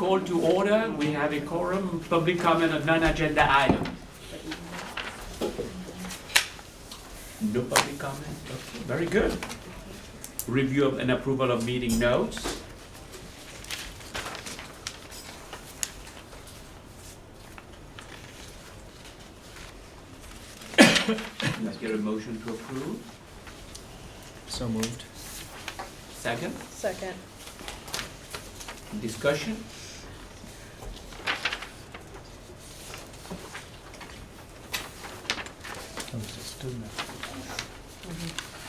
call to order. We have a quorum, public comment on non-agenda item. No public comment? Okay, very good. Review and approval of meeting notes. Let's get a motion to approve. So moved. Second, Second. discussion.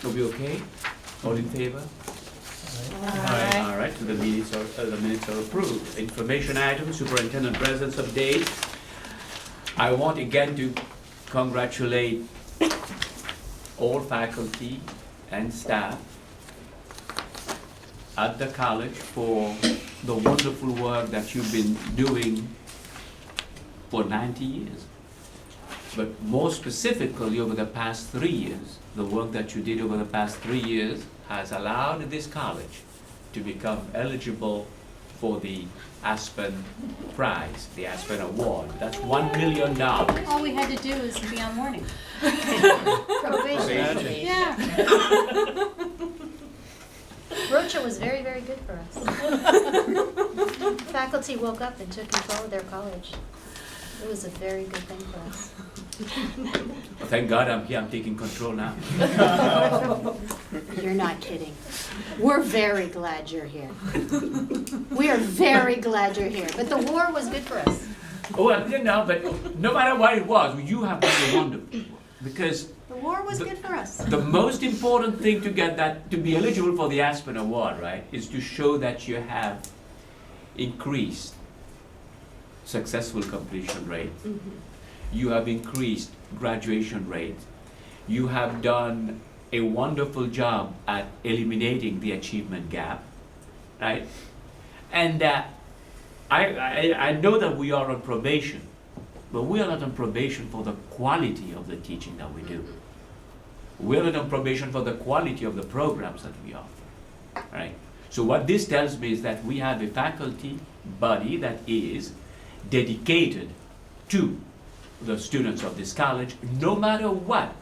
Are we okay? All in favor? All right, so the minutes are approved. Information items, superintendent presence update. I want again to congratulate all faculty and staff at the college for the wonderful work that you've been doing for 90 years. But more specifically, over the past 3 years, the work that you did over the past 3 years has allowed this college to become eligible for the Aspen Prize, the Aspen Award. That's $1 million. All we had to do is be on morning. Probation. Yeah. Rocha was very, very good for us. Faculty woke up and took control of their college. It was a very good thing for us. Well, thank God I'm here, I'm taking control now. You're not kidding. We're very glad you're here. We are very glad you're here. But the war was good for us. Well, you know, but no matter what it was, you have done a wonderful work. Because The war was good for us. the most important thing to get that, to be eligible for the Aspen Award, right, is to show that you have increased successful completion rate. You have increased graduation rate. You have done a wonderful job at eliminating the achievement gap, right? And I know that we are on probation, but we are not on probation for the quality of the teaching that we do. We're not on probation for the quality of the programs that we offer, right? So what this tells me is that we have a faculty body that is dedicated to the students of this college, no matter what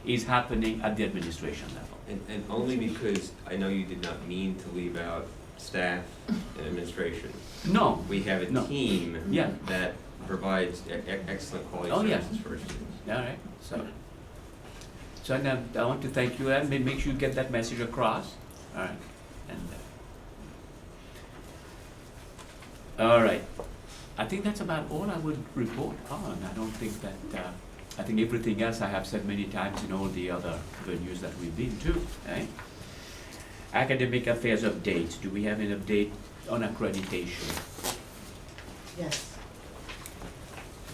is happening at the administration level. And only because I know you did not mean to leave out staff and administration. No, We have a No. team Yeah. that provides excellent quality Oh, yeah. services for our students. all right, so now I want to thank you and make sure you get that message across, all right, and, all right. I think that's about all I would report on. I don't think that, I think everything else I have said many times in all the other venues that we've been to, right? Academic affairs updates. Do we have an update on accreditation? Yes.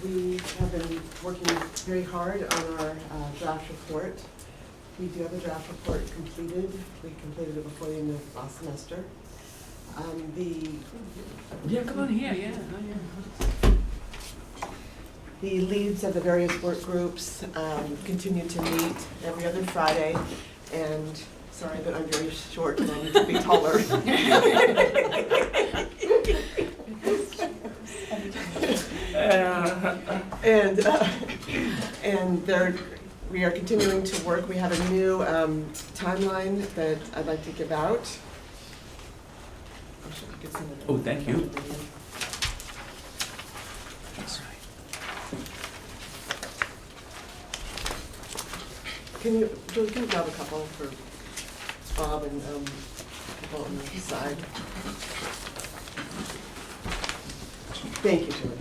We have been working very hard on our draft report. We do have a draft report completed. We completed it before the end of last semester. Yeah, come on here, yeah. The leads of the various work groups continue to meet every other Friday, and sorry, but I'm very short and I need to be taller. We are continuing to work. We have a new timeline that I'd like to give out. Oh, thank you. Can you, Julie, can you grab a couple for Bob and people on the side? Thank you, Julie.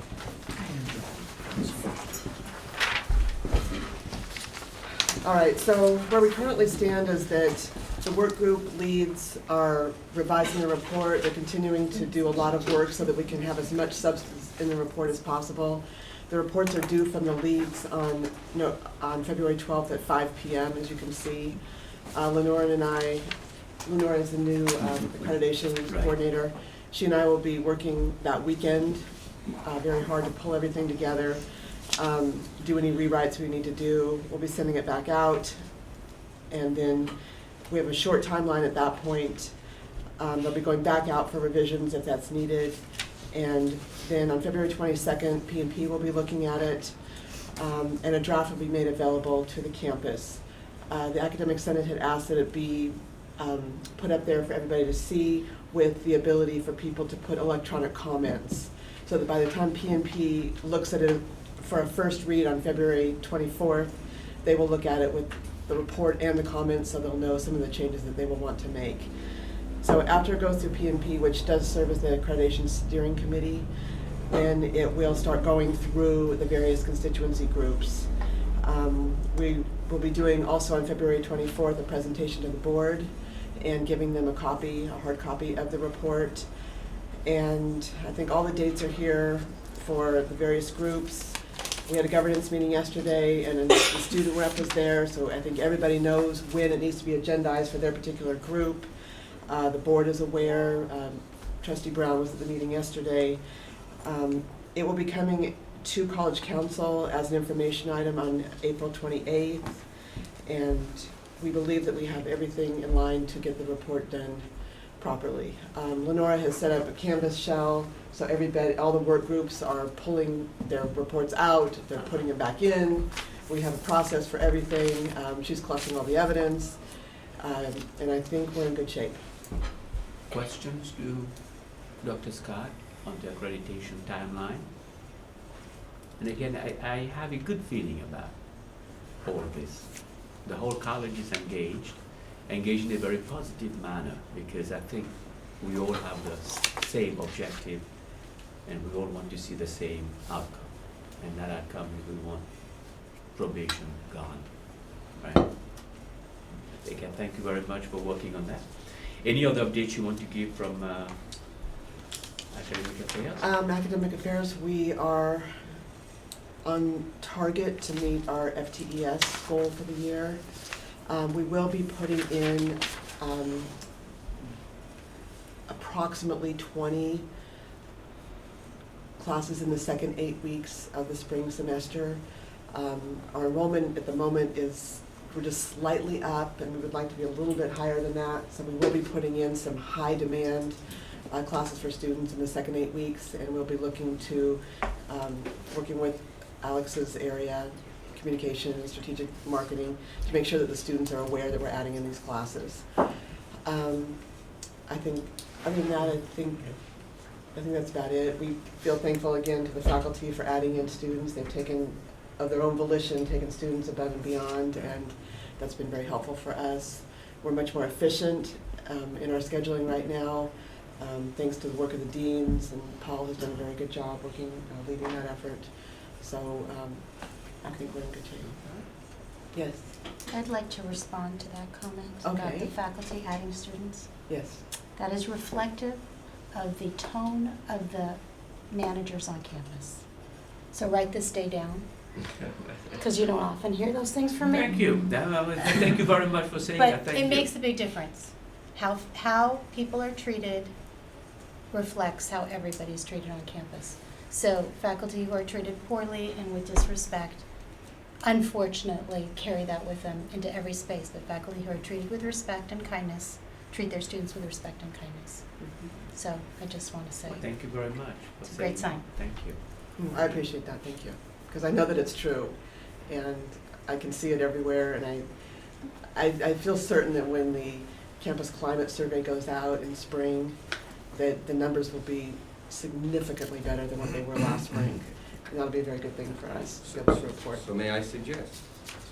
All right, so where we currently stand is that the work group leads are revising the report. They're continuing to do a lot of work so that we can have as much substance in the report as possible. The reports are due from the leads on February 12th at 5 p.m., as you can see. Lenore is the new accreditation coordinator. She and I will be working that weekend very hard to pull everything together, do any rewrites we need to do. We'll be sending it back out, and then we have a short timeline at that point. They'll be going back out for revisions if that's needed, And then on February 22nd, P&P will be looking at it, and a draft will be made available to the campus. The Academic Senate had asked that it be put up there for everybody to see, with the ability for people to put electronic comments, so that by the time P&P looks at it for a first read on February 24th, they will look at it with the report and the comments, so they'll know some of the changes that they will want to make. So after it goes through P&P, which does serve as the Accreditation Steering Committee, then it will start going through the various constituency groups. We will be doing also on February 24th a presentation to the board and giving them a hard copy of the report. And I think all the dates are here for the various groups. We had a governance meeting yesterday, and the student rep was there, so I think everybody knows when it needs to be agendized for their particular group. The board is aware. Trustee Brown was at the meeting yesterday. It will be coming to College Council as an information item on April 28th, and we believe that we have everything in line to get the report done properly. Lenora has set up a Canvas shell, so all the work groups are pulling their reports out, they're putting them back in. We have a process for everything. She's collecting all the evidence, and I think we're in good shape. Questions to Dr. Scott on the accreditation timeline? And again, I have a good feeling about all of this. The whole college is engaged in a very positive manner, because I think we all have the same objective and we all want to see the same outcome. And that outcome is we want probation gone, right? Again, thank you very much for working on that. Any other updates you want to give from Academic Affairs? Academic Affairs, we are on target to meet our FTES goal for the year. We will be putting in approximately 20 classes in the second 8 weeks of the spring semester. Our enrollment at the moment we're just slightly up, and we would like to be a little bit higher than that. So we will be putting in some high demand classes for students in the second 8 weeks, and we'll be looking to working with Alex's area, communication and strategic marketing, to make sure that the students are aware that we're adding in these classes. I think, other than that, I think that's about it. We feel thankful again to the faculty for adding in students. They've taken, of their own volition, taken students above and beyond, and that's been very helpful for us. We're much more efficient in our scheduling right now, thanks to the work of the deans, and Paul has done a very good job leading that effort. So I think we're in good shape. Yes. I'd like to respond to that comment about Okay. the faculty adding students. Yes. That is reflective of the tone of the managers on campus. So write this day down, because you don't often hear those things from me. Thank you. Thank you very much for saying that. But Thank it you. makes a big difference. How people are treated reflects how everybody's treated on campus. So faculty who are treated poorly and with disrespect, unfortunately, carry that with them into every space. But faculty who are treated with respect and kindness treat their students with respect and kindness. So I just want to say, Well, thank you very much. for It's a great saying sign. that. Thank you. I appreciate that, thank you. Because I know that it's true, and I can see it everywhere, and I feel certain that when the campus climate survey goes out in spring, that the numbers will be significantly better than what they were last spring. And that'll be a very good thing for us to be able to report. So may I suggest,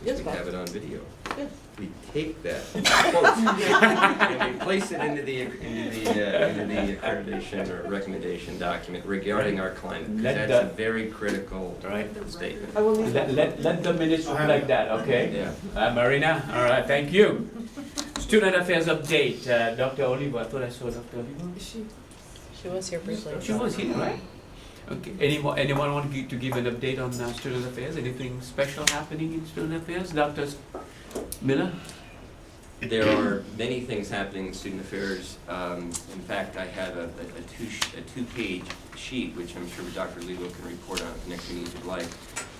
Yes, since we Bob. have it on video, Yes. we take that quote and we place it into the accreditation or recommendation document regarding our climate, because Let that's a the- very critical Right. statement. I will leave that. Let the minutes reflect that, okay? Yeah. Marina, all right, thank you. Student Affairs update, Dr. Oliver, I thought I saw Dr. Oliver. She was here briefly. She was here, right? Okay, anyone want to give an update on Student Affairs? Anything special happening in Student Affairs? Dr. Miller? There are many things happening in student affairs. In fact, I have a two-page sheet, which I'm sure Dr. Lilo can report on at the next meeting if you'd like,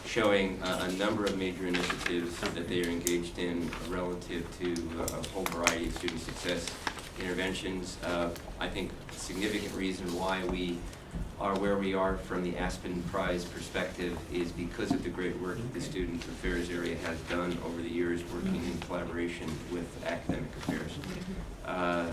showing a number of major initiatives that they are engaged in relative to a whole variety of student success interventions. I think a significant reason why we are where we are from the Aspen Prize perspective is because of the great work that the Student Affairs area has done over the years, working in collaboration with Academic Affairs.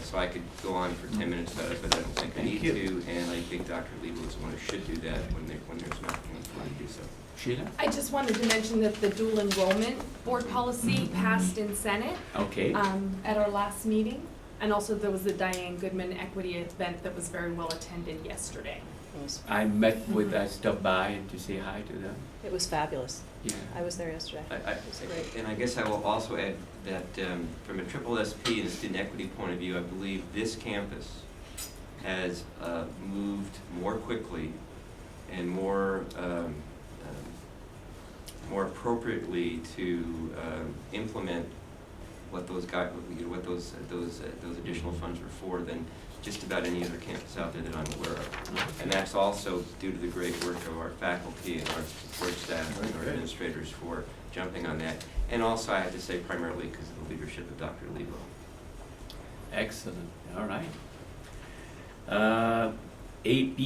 So I could go on for 10 minutes about it, but I don't think I need Thank to, and I think Dr. Liebel is the one who should do that when there's an opportunity for him to do so. Sheila? I just wanted to mention that the dual enrollment board policy passed in Senate Okay. at our last meeting. And also there was the Diane Goodman Equity event that was very well attended yesterday. I met with, I stopped by to say hi to them. It was fabulous. Yeah. I was there yesterday. It was great. And I guess I will also add that from a triple SP and a student equity point of view, I believe this campus has moved more quickly and more appropriately to implement what those additional funds were for than just about any other campus out there that I'm aware of. And that's also due to the great work of our faculty and our support staff and our administrators for jumping on that. And also, I have to say, primarily because of the leadership of Dr. Lebo. Excellent, all right. AP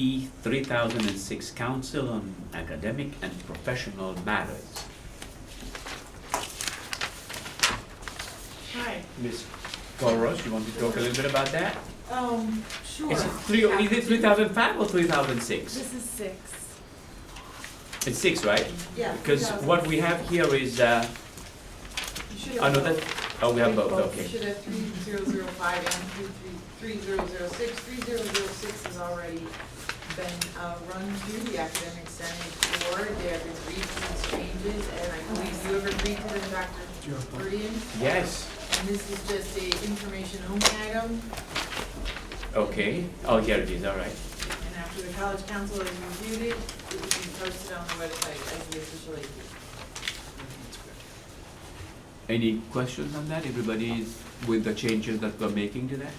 3006, Council on Academic and Professional Matters. Hi. Ms. Koros, you want to talk a little bit about that? Sure. Is it 3005 or 3006? This is 6. It's 6, right? Yeah. Because what we have here is, You should have no, both. that, oh, we have both, You okay. should have 3005 and 3006. 3006 has already been run through the Academic Senate board. There have been recent changes, and I believe you have agreed to them, Dr. Burdian. Yes, And this is just a information only item, okay. Oh, here it is, all right. and after the College Council has reviewed it, it will be posted on the website as the official AP. Any questions on that? Everybody is with the changes that we're making to that?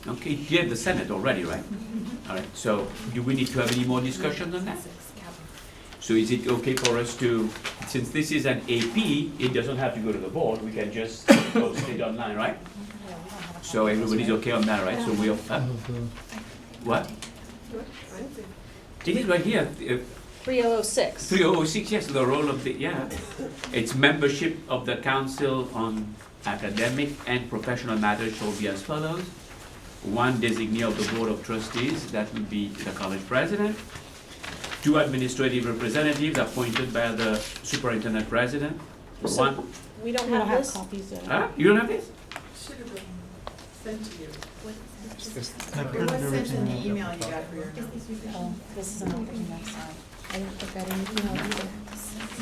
Okay, you have the Senate already, right? All right, so do we need to have any more discussions on that? 6, Kevin. So is it okay for us to, since this is an AP, it doesn't have to go to the board, we can just post it online, right? Yeah, we don't have a So copy. everybody's okay on that, right? So we'll, what? It is right here, 3006. 3006, yes, the role of the, yeah. It's membership of the Council on Academic and Professional Matters shall be as follows. 1 designee of the Board of Trustees, that would be the college president. 2 administrative representatives appointed by the superintendent president. So- 1, We don't have this? copies of huh? You don't have this? Should have been sent to you. This- It was sent in the email you got for your notes. Oh, this is an open website. I didn't think I didn't email either.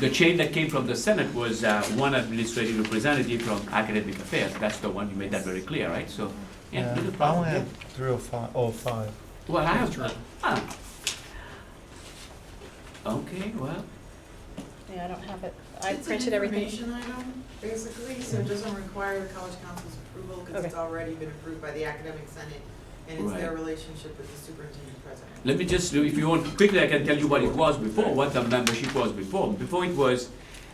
The change that came from the Senate was 1 administrative representative from Academic Affairs. That's the one, you made that very clear, right? So, yeah, no I only problem. have 305. Well, I have, okay, well, Yeah, I don't have it. I It's an printed everything. information item, basically, so it doesn't require the College Council's approval, because it's Okay. already been approved by the Academic Senate, and it's their Right. relationship with the superintendent president. let me just, if you want, quickly I can tell you what it was before, what the membership was before. Before it was,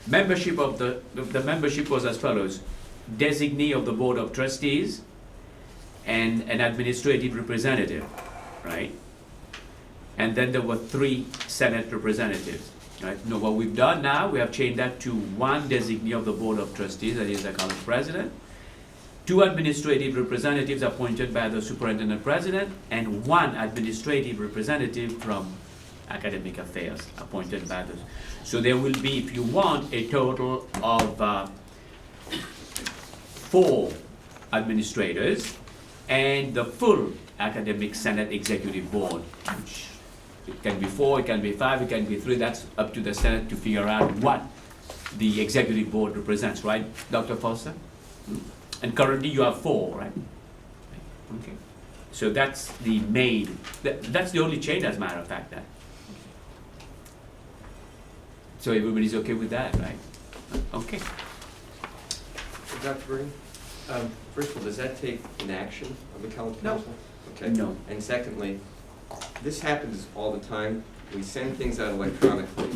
membership of the membership was as follows. Designee of the Board of Trustees and an administrative representative, right? And then there were 3 Senate representatives, right? Now, what we've done now, we have changed that to 1 designee of the Board of Trustees, that is the college president, 2 administrative representatives appointed by the superintendent president, and 1 administrative representative from Academic Affairs appointed by the. So there will be, if you want, a total of 4 administrators and the full Academic Senate Executive Board, which it can be 4, it can be 5, it can be 3, that's up to the Senate to figure out what the Executive Board represents, right, Dr. Foster? And currently you have 4, right? Okay. So that's the main, that's the only change, as a matter of fact, that. So everybody's okay with that, right? Okay. Dr. Burdian, first of all, does that take an action of the College No. Council? Okay. No. And secondly, this happens all the time. We send things out electronically.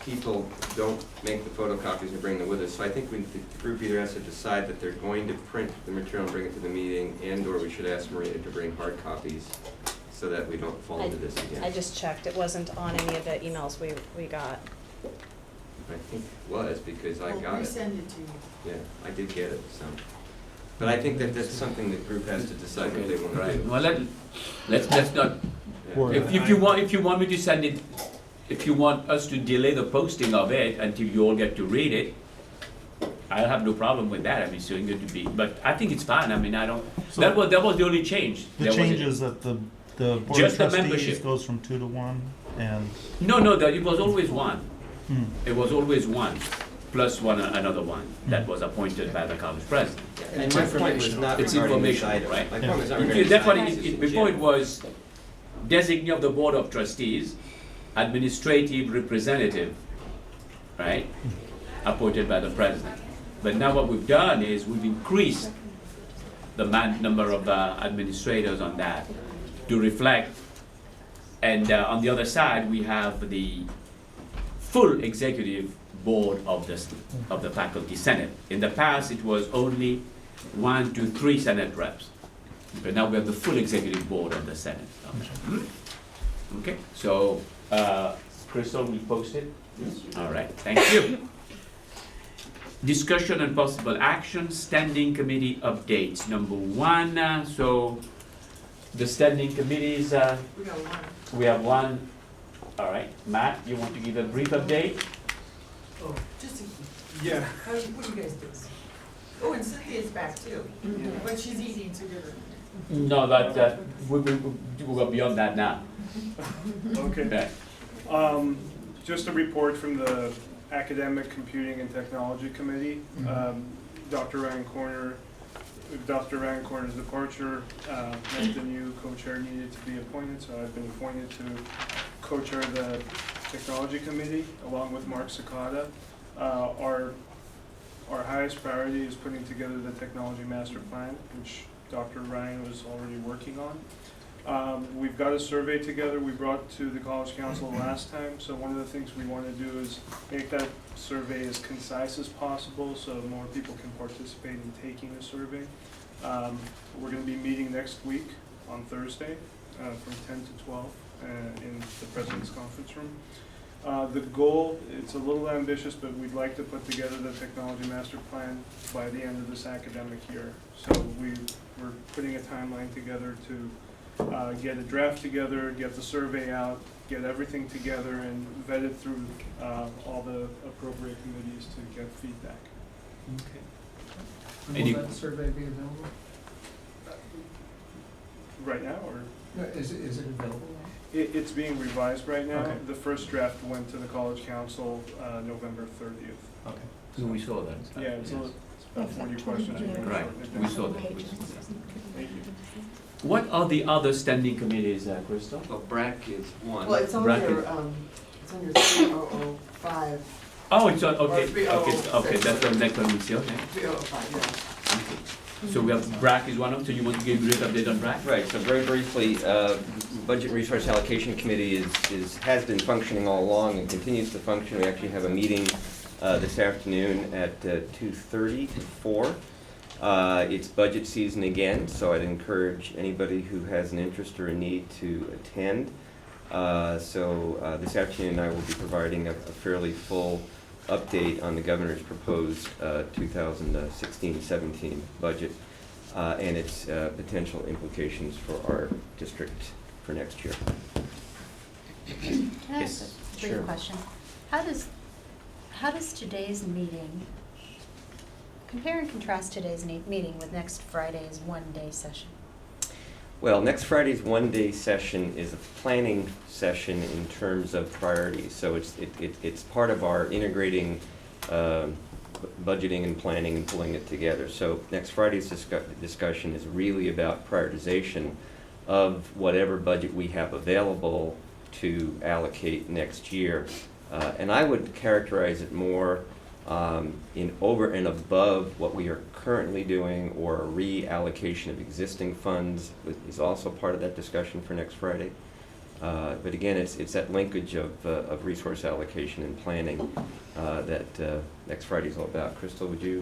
People don't make the photocopies and bring them with us. So I think the group either has to decide that they're going to print the material and bring it to the meeting, and/or we should ask Maria to bring hard copies so that we don't fall into this again. I just checked, it wasn't on any of the emails we got. I think it was, because I got I'll it. resend it to you. Yeah, I did get it, so. But I think that that's something the group has to decide what they want to Right, do. well, let's not, Yeah. Or- if you want me to send it, if you want us to delay the posting of it until you all get to read it, I'll have no problem with that, I mean, it's going to be, but I think it's fine, I mean, I don't, So- that was the only change. The There was- change is that the board of Just the trustees membership. goes from 2 to 1, and, No, it was always one. hmm, It was always one, plus another one that was appointed by the college president. And my point was not It's regarding this informational, item. right? My point was not Yeah, regarding this that's what item, this is in before it general. was designee of the board of trustees, administrative representative, right? Appointed by the president. But now what we've done is we've increased the number of administrators on that to reflect. And on the other side, we have the full executive board of the faculty senate. In the past, it was only 1 to 3 senate reps. But now we have the full executive board of the senate. Okay, so, Crystal, will post it? All right, thank you. Discussion and possible action, standing committee updates. Number 1, so the standing committees, We got one. we have one. All right, Matt, you want to give a brief update? Oh, just a, yeah. what do you guys do? Oh, and Cynthia's back too, but she's eating together. No, we're beyond that now. Okay. Okay. Just a report from the Academic Computing and Technology Committee. Dr. Ryan Corner's departure meant the new co-chair needed to be appointed, so I've been appointed to co-chair the Technology Committee along with Mark Sakata. Our highest priority is putting together the Technology Master Plan, which Dr. Ryan was already working on. We've got a survey together we brought to the College Council last time, so one of the things we want to do is make that survey as concise as possible so more people can participate in taking the survey. We're going to be meeting next week on Thursday from 10 to 12 in the President's Conference Room. The goal, it's a little ambitious, but we'd like to put together the Technology Master Plan by the end of this academic year. So we're putting a timeline together to get a draft together, get the survey out, get everything together and vet it through all the appropriate committees to get feedback. And you- Will that survey be available? Right now, or? No, is it available? It's being revised right now. Okay. The first draft went to the College Council November 30th. Okay. So we saw that. Yeah, it's about 40 questions. We're gonna Right, shorten it we down. saw that. Thank you. What are the other standing committees, Crystal? Well, BRAC is one. Well, it's on Bracket. your, it's on your 3005, Oh, it's on, okay, Or 306. okay, that's the next one we see, okay. 3005, yeah. Okay. So we have BRAC is one of them, so you want to give a brief update on BRAC? Right, so very briefly, Budget Resource Allocation Committee has been functioning all along and continues to function. We actually have a meeting this afternoon at 2:30 to 4. It's budget season again, so I'd encourage anybody who has an interest or a need to attend. So this afternoon I will be providing a fairly full update on the governor's proposed 2016-17 budget and its potential implications for our district for next year. Can I ask Yes, a brief sure. question? How does today's meeting, compare and contrast today's meeting with next Friday's one-day session? Well, next Friday's one-day session is a planning session in terms of priorities. So it's part of our integrating budgeting and planning and pulling it together. So next Friday's discussion is really about prioritization of whatever budget we have available to allocate next year. And I would characterize it more in over and above what we are currently doing, or a reallocation of existing funds is also part of that discussion for next Friday. But again, it's that linkage of resource allocation and planning that next Friday is all about. Crystal, would you?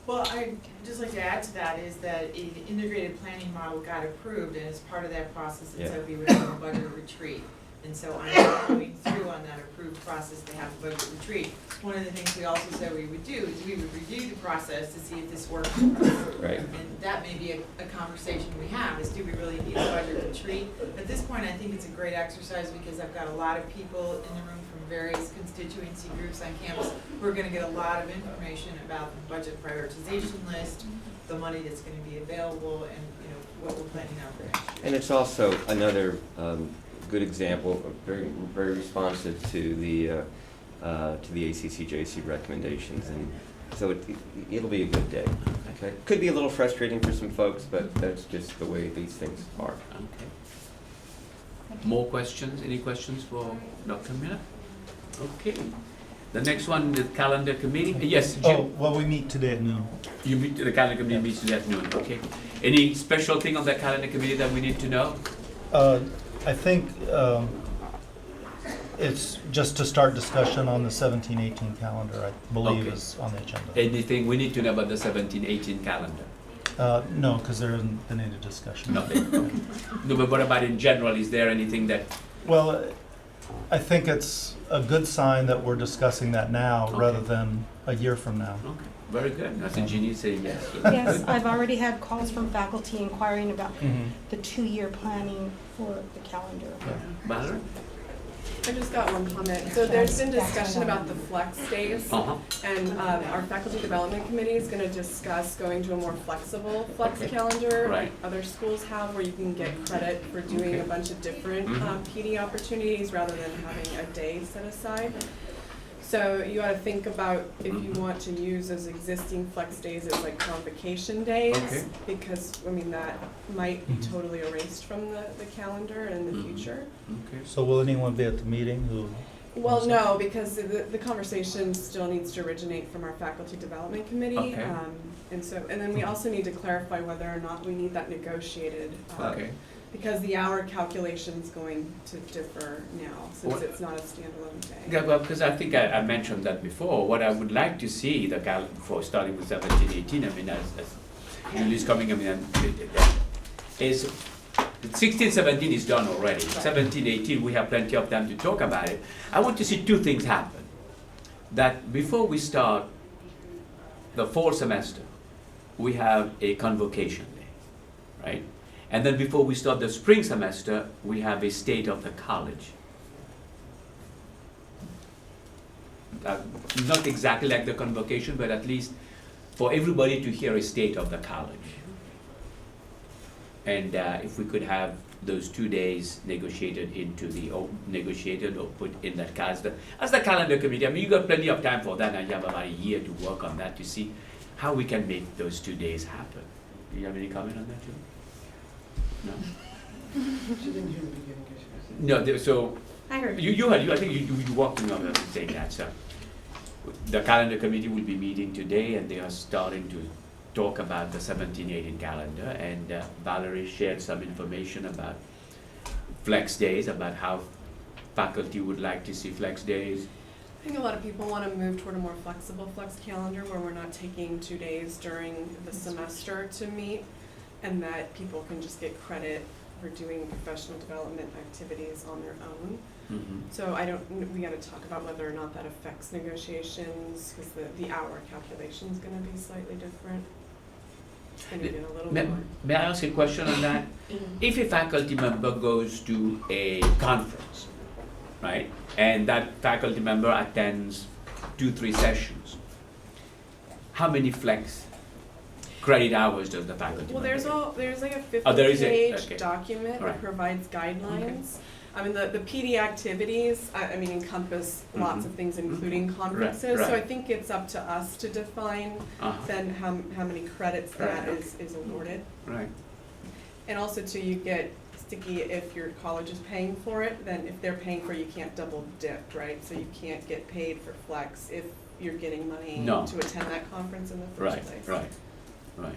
Well, I'd just like to add to that is that an integrated planning model got approved, and as part of that process, it said we would have a budget retreat. And so I'm going through on that approved process to have a budget retreat. One of the things we also said we would do is we would review the process to see if this works for us. Right. And that may be a conversation we have, is do we really need a budget retreat? At this point, I think it's a great exercise because I've got a lot of people in the room from various constituency groups on campus who are gonna get a lot of information about the budget prioritization list, the money that's gonna be available, and, you know, what we're planning out for next year. And it's also another good example, of very responsive to the ACCJC recommendations, and so it'll be a good day. Okay. Could be a little frustrating for some folks, but that's just the way these things are. Okay. More questions? Any questions for Dr. Miller? Okay. The next one, the calendar committee. Yes, Jim. Oh, well, we meet today at noon. You meet, the calendar committee meets today at noon, okay. Any special thing on the calendar committee that we need to know? I think it's just to start discussion on the 17-18 calendar, I believe Okay. is on the agenda. Anything we need to know about the 17-18 calendar? No, because there hasn't been any discussion. Nothing, okay. No, but what about in general? Is there anything that, Well, I think it's a good sign that we're discussing that now rather Okay. than a year from now. okay, very good. That's a genius saying yes. Yes, I've already had calls from faculty inquiring about Mhm. the 2-year planning for the calendar. Valerie? I just got one comment. So there's been discussion about the flex days, Uh-huh. and our faculty development committee is gonna discuss going to a more flexible flex Okay. calendar Right. like other schools have, where you can get credit for doing Okay. a bunch of different Mhm. PD opportunities rather than having a day set aside. So you ought to think about if you Mhm. want to use those existing flex days as like convocation days. Okay. Because, I mean, that might be Mhm. totally erased from the calendar in the Mhm. future. Okay. So will anyone be at the meeting who? Well, no, because the conversation still needs to originate from our faculty development committee. Okay. And then we also need to clarify whether or not we need that negotiated. Okay. Because the hour calculation's going to differ now, since What- it's not a standalone day. Yeah, well, because I think I mentioned that before, what I would like to see for starting with 17-18, I mean, as Julie's coming, I mean, is 16-17 is done already. 17-18, we have plenty of time to talk about it. I want to see two things happen. That before we start the fall semester, we have a convocation day, right? And then before we start the spring semester, we have a state of the college. Not exactly like the convocation, but at least for everybody to hear a state of the college. And if we could have those 2 days negotiated or put in that calendar, as the calendar committee, I mean, you got plenty of time for that, and you have about a year to work on that to see how we can make those 2 days happen. Do you have any comment on that, Jim? No? She didn't hear the beginning, 'cause she was- No, so, I heard. I think you walked in on us saying that, so. The calendar committee will be meeting today, and they are starting to talk about the 17-18 calendar, and Valerie shared some information about flex days, about how faculty would like to see flex days. I think a lot of people want to move toward a more flexible flex calendar where we're not taking 2 days during the semester to meet, and that people can just get credit for doing professional development activities on their own. Mm-hmm. So we gotta talk about whether or not that affects negotiations, because the hour calculation is gonna be slightly different. It's gonna get a little more. May I ask a question on that? If a faculty member goes to a conference, right, and that faculty member attends 2-3 sessions, how many flex credit hours does the faculty Well, member there's like a Oh, there is a- 50-page okay. document Alright. that provides guidelines. I mean, the PD activities, I mean, encompass lots Mhm. of things, including conferences. So I think it's up to us to define Uh-huh. then how many credits that Right, is awarded. Right. And also too, you get sticky if your college is paying for it, then if they're paying for it, you can't double dip, right? So you can't get paid for flex if you're getting money No. to attend that conference in the first Right, place. right.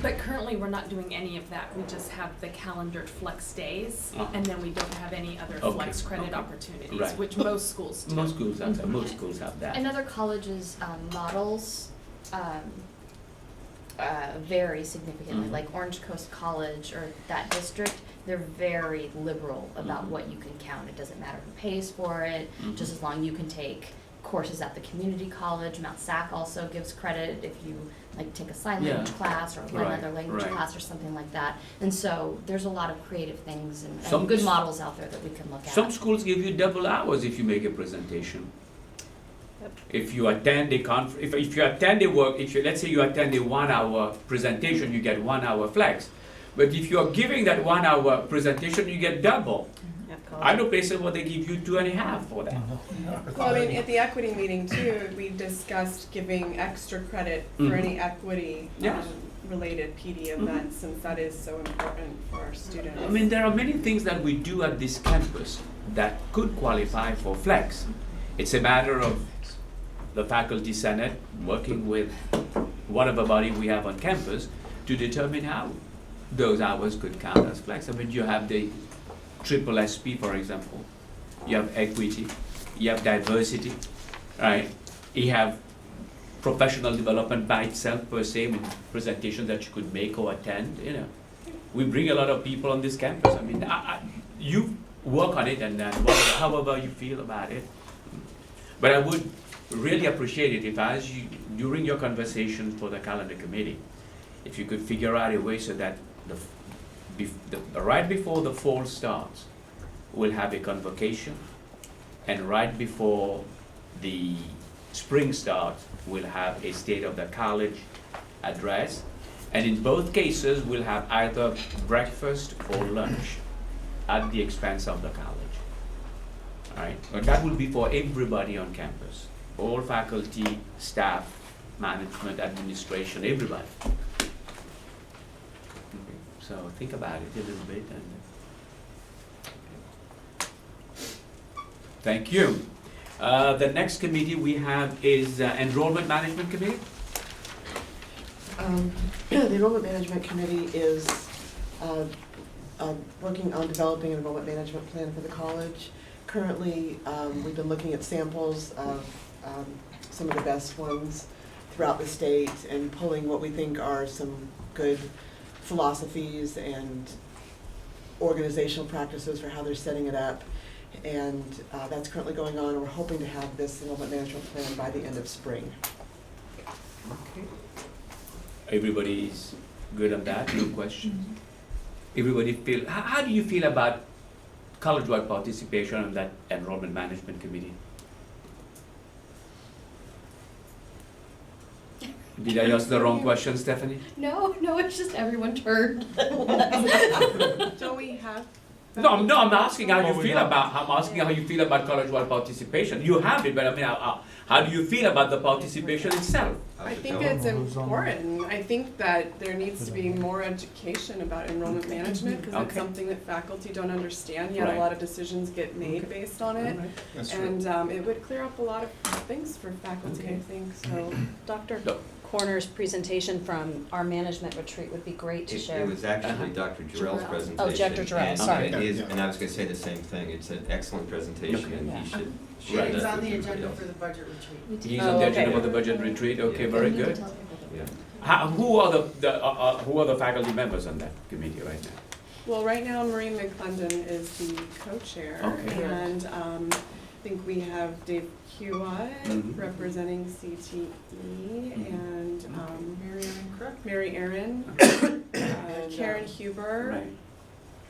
But currently, we're not doing any of that. We just have the calendared flex days, Uh-huh. and then we don't have any other Okay, flex credit okay. opportunities, Right. which most schools do. Most schools have that, most schools have that. And other colleges' models vary significantly. Mhm. Like Orange Coast College or that district, they're very liberal about Mhm. what you can count. It doesn't matter who pays for it, Mhm. just as long you can take courses at the community college. Mount Sac also gives credit if you like take a sign Yeah. language class or Right, another language right. class or something like that. And so there's a lot of creative things and Some- good models out there that we can look at. Some schools give you double hours if you make a presentation. Yep. If you attend a if you attend a work, let's say you attend a 1 hour presentation, you get 1 hour flex. But if you are giving that 1 hour presentation, you get double. Yep, I know places where they give you 2.5 for that. Well, I mean, at the equity meeting too, we discussed giving extra credit for Mhm. any equity Yes. related PD Mhm. events, since that is so important for our students. I mean, there are many things that we do at this campus that could qualify for flex. It's a matter of the faculty senate working with whatever body we have on campus to determine how those hours could count as flex. I mean, you have the triple SP, for example. You have equity, you have diversity, right? You have professional development by itself per se, with presentations that you could make or attend, you know. We bring a lot of people on this campus. I mean, you work on it and then however you feel about it. But I would really appreciate it if as you, during your conversation for the calendar committee, if you could figure out a way so that right before the fall starts, we'll have a convocation, and right before the spring starts, we'll have a state of the college address, and in both cases, we'll have either breakfast or lunch at the expense of the college. All right, but that will be for everybody on campus, all faculty, staff, management, administration, everybody. Okay, so think about it a little bit and. Thank you. The next committee we have is Enrollment Management Committee. The Enrollment Management Committee is working on developing an enrollment management plan for the college. Currently, we've been looking at samples of some of the best ones throughout the state and pulling what we think are some good philosophies and organizational practices for how they're setting it up. And that's currently going on, and we're hoping to have this enrollment management plan by the end of spring. Okay. Everybody's good on that, no questions? Everybody feel, how do you feel about college-wide participation on that enrollment management committee? Did I ask the wrong question, Stephanie? No, it's just everyone turned. Don't we have? No, I'm asking how you feel about, I'm asking how you feel about college-wide participation. You have it, but I mean, how do you feel about the participation itself? I think it's important. I think that there needs to be more education about enrollment management, because it's Okay. something that faculty don't understand, yet Right. a lot of decisions get made based on it. That's true. And it would clear up a lot of things for faculty, I Okay. think, so. Dr. No. Corner's presentation from our management retreat would be great to It share. was actually Dr. Jarrell's Jarrell. presentation. Oh, Dr. Jarrell, and sorry. it is- and I was gonna say the same thing, it's an excellent presentation, and Yeah. he should It's share that on with the everybody agenda else. for the budget retreat. He's Oh, on the okay. agenda for the budget retreat, okay, Yeah. very good. Yeah. Who are who are the faculty members on that committee right now? Well, right now Maureen McClendon is the co-chair, Okay. and I think we have Dave Hewitt Mhm. representing CTE, Mhm. and Mary Ellen Crook. Mary Aaron, Karen Huber, Right.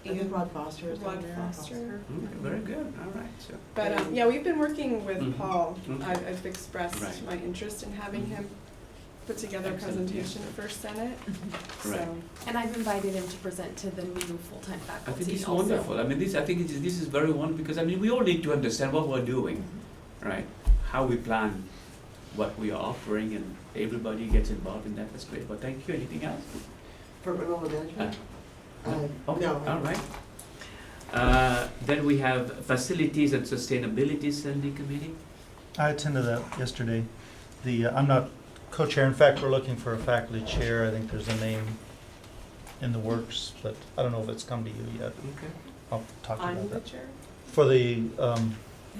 I think Rod Foster is on Rod there. Foster. Okay, very good, all right, so. But yeah, we've been working with Mhm. Paul. Mhm. I've expressed Right. my interest in having Mhm. him put together a Excellent, presentation for Senate, so. Right. And I've invited him to present to the new full-time I faculty think it's also. wonderful. I mean, I think this is very wonderful because I mean, we all need to understand what we're doing, right? How we plan what we are offering, and everybody gets involved in that. That's great. But thank you. Anything else? For enrollment management? Okay, No. all right. Then we have Facilities and Sustainability Standing Committee. I attended that yesterday. I'm not co-chair. In fact, we're looking for a faculty chair. I think there's a name in the works, but I don't know if it's come to you yet. Okay. I'll talk to you I'm about the that. chair. For the, They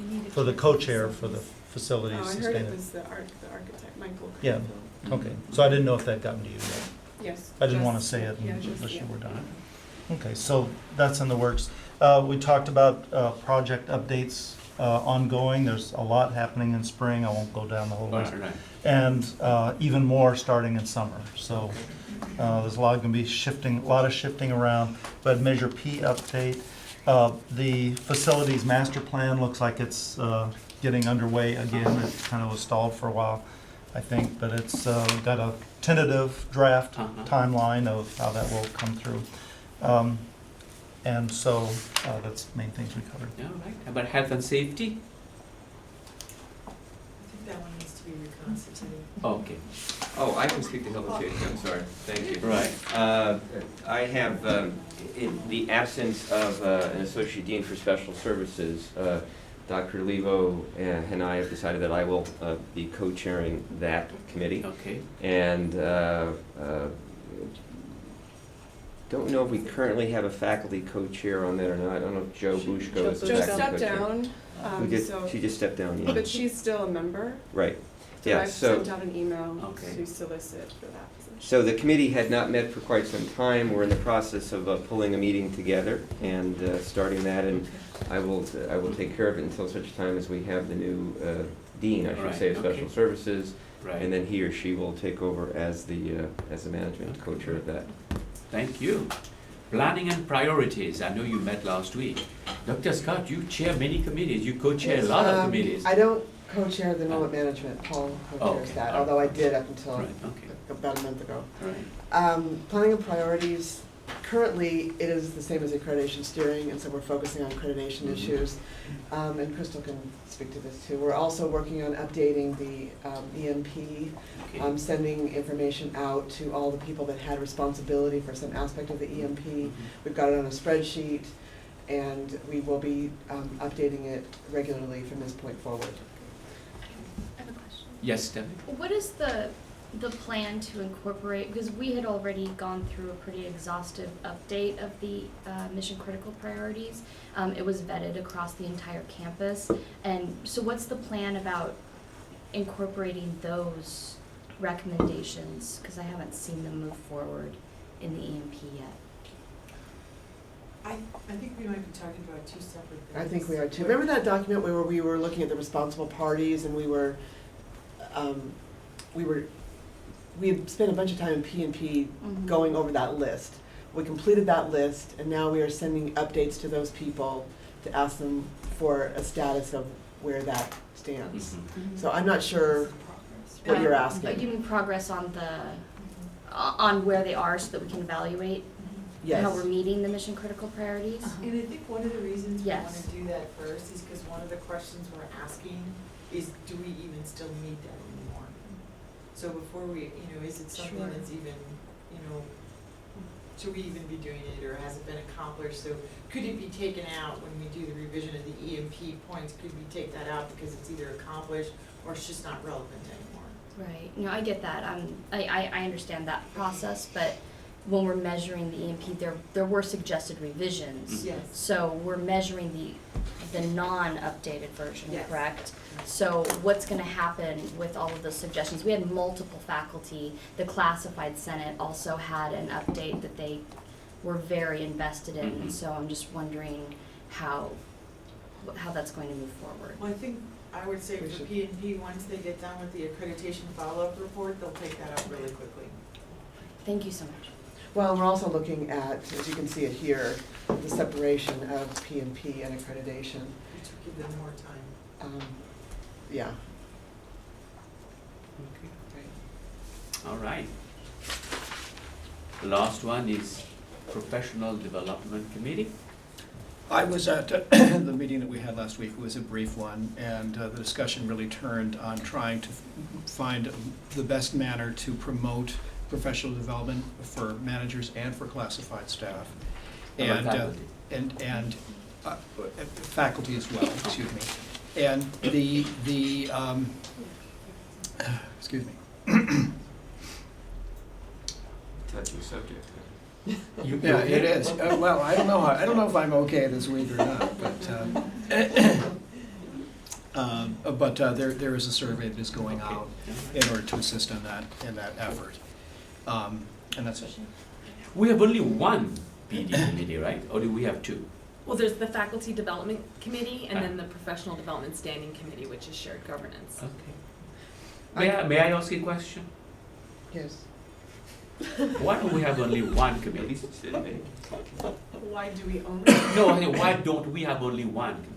need a for the chair. co-chair for the Oh, facilities I heard it sustainability. was the architect, Michael. Yeah. Cranfield. Okay, so I didn't know if that gotten to you yet. Yes. I didn't want to just- say it yeah, unless just- you yeah. were done. Okay, so that's in the works. We talked about project updates ongoing. There's a lot happening in spring. I won't go down the whole list. Right. And even more starting in summer. So there's a lot going to be shifting, a lot of shifting around. But Measure P update. The facilities master plan looks like it's getting underway again. It kind of was stalled for a while, I think, but it's got a tentative draft timeline of how that will come through. And so that's the main things we covered. All right. How about health and safety? I think that one needs to be reconstituted. Okay. Oh, I can speak to health and safety, I'm sorry, thank you. Right. I have, in the absence of an associate dean for special services, Dr. Levo and I have decided that I will be co-chairing that committee. Okay. And don't know if we currently have a faculty co-chair on that or not. I don't know if Joe Bushko is the Joe faculty stepped co-chair. down, We did, so, she just stepped down, yeah. but she's still a member. Right. So Yeah, I've so- sent out an email Okay. to solicit for that position. So the committee had not met for quite some time. We're in the process of pulling a meeting together and starting that, and I will take care of it until such time as we have the new dean, I should Right, say, of okay. special services, Right. and then he or she will take over as the management co-chair of that. Thank you. Planning and priorities. I know you met last week. Dr. Scott, you chair many committees. You co-chair a lot of committees. I don't co-chair the enrollment management, Paul co-chairs Okay. that, although I did up until Right, okay. about a month ago. Right. Planning and priorities, currently it is the same as accreditation steering, and so we're focusing on accreditation issues. And Crystal can speak to this too. We're also working on updating the EMP, Okay. sending information out to all the people that had responsibility for some aspect of the EMP. We've got it on a spreadsheet, and we will be updating it regularly from this point forward. I have a question. Yes, Debbie? What is the plan to incorporate, because we had already gone through a pretty exhaustive update of the mission critical priorities. It was vetted across the entire campus. And so what's the plan about incorporating those recommendations? Because I haven't seen them move forward in the EMP yet. I think we might be talking about two separate things. I think we are too. Remember that document where we were looking at the responsible parties and we had spent a bunch of time in P&P going over that list. We completed that list, and now we are sending updates to those people to ask them for a status of where that stands. So I'm not sure what you're asking. You mean progress on on where they are so that we can evaluate Yes. how we're meeting the mission critical priorities? And I think one of the reasons we Yes. want to do that first is because one of the questions we're asking is, do we even still need that anymore? So before we, is it something Sure. that's even, should we even be doing it, or has it been accomplished? So could it be taken out when we do the revision of the EMP points? Could we take that out because it's either accomplished or it's just not relevant anymore? Right, no, I get that, I understand that process, but when we're measuring the EMP, there were suggested revisions. Yes. So we're measuring the non-updated version, Yes. correct? So what's gonna happen with all of those suggestions? We had multiple faculty, the classified senate also had an update that they were very invested in, and so I'm just wondering how that's going to move forward. Well, I think, I would say We for should- P&P, once they get done with the accreditation follow-up report, they'll take that up really quickly. Thank you so much. Well, we're also looking at, as you can see it here, the separation of P&P and accreditation. Which will give them more time. Yeah. Okay, great. All right. The last one is Professional Development Committee. I was at the meeting that we had last week. It was a brief one, and the discussion really turned on trying to find the best manner to promote professional development for managers and for classified staff. How about faculty? And faculty as well, excuse me. And the excuse me. Touching subject. Yeah, it is. Well, I don't know if I'm okay this week or not, but there is a survey that is going out in order to assist in that effort. And that's it. We have only one PD committee, right? Or do we have two? Well, there's the faculty development committee and then the professional development standing committee, which is shared governance. Okay. May I ask a question? Yes. Why do we have only one committee? Why do we own No, I mean, why don't we have only one committee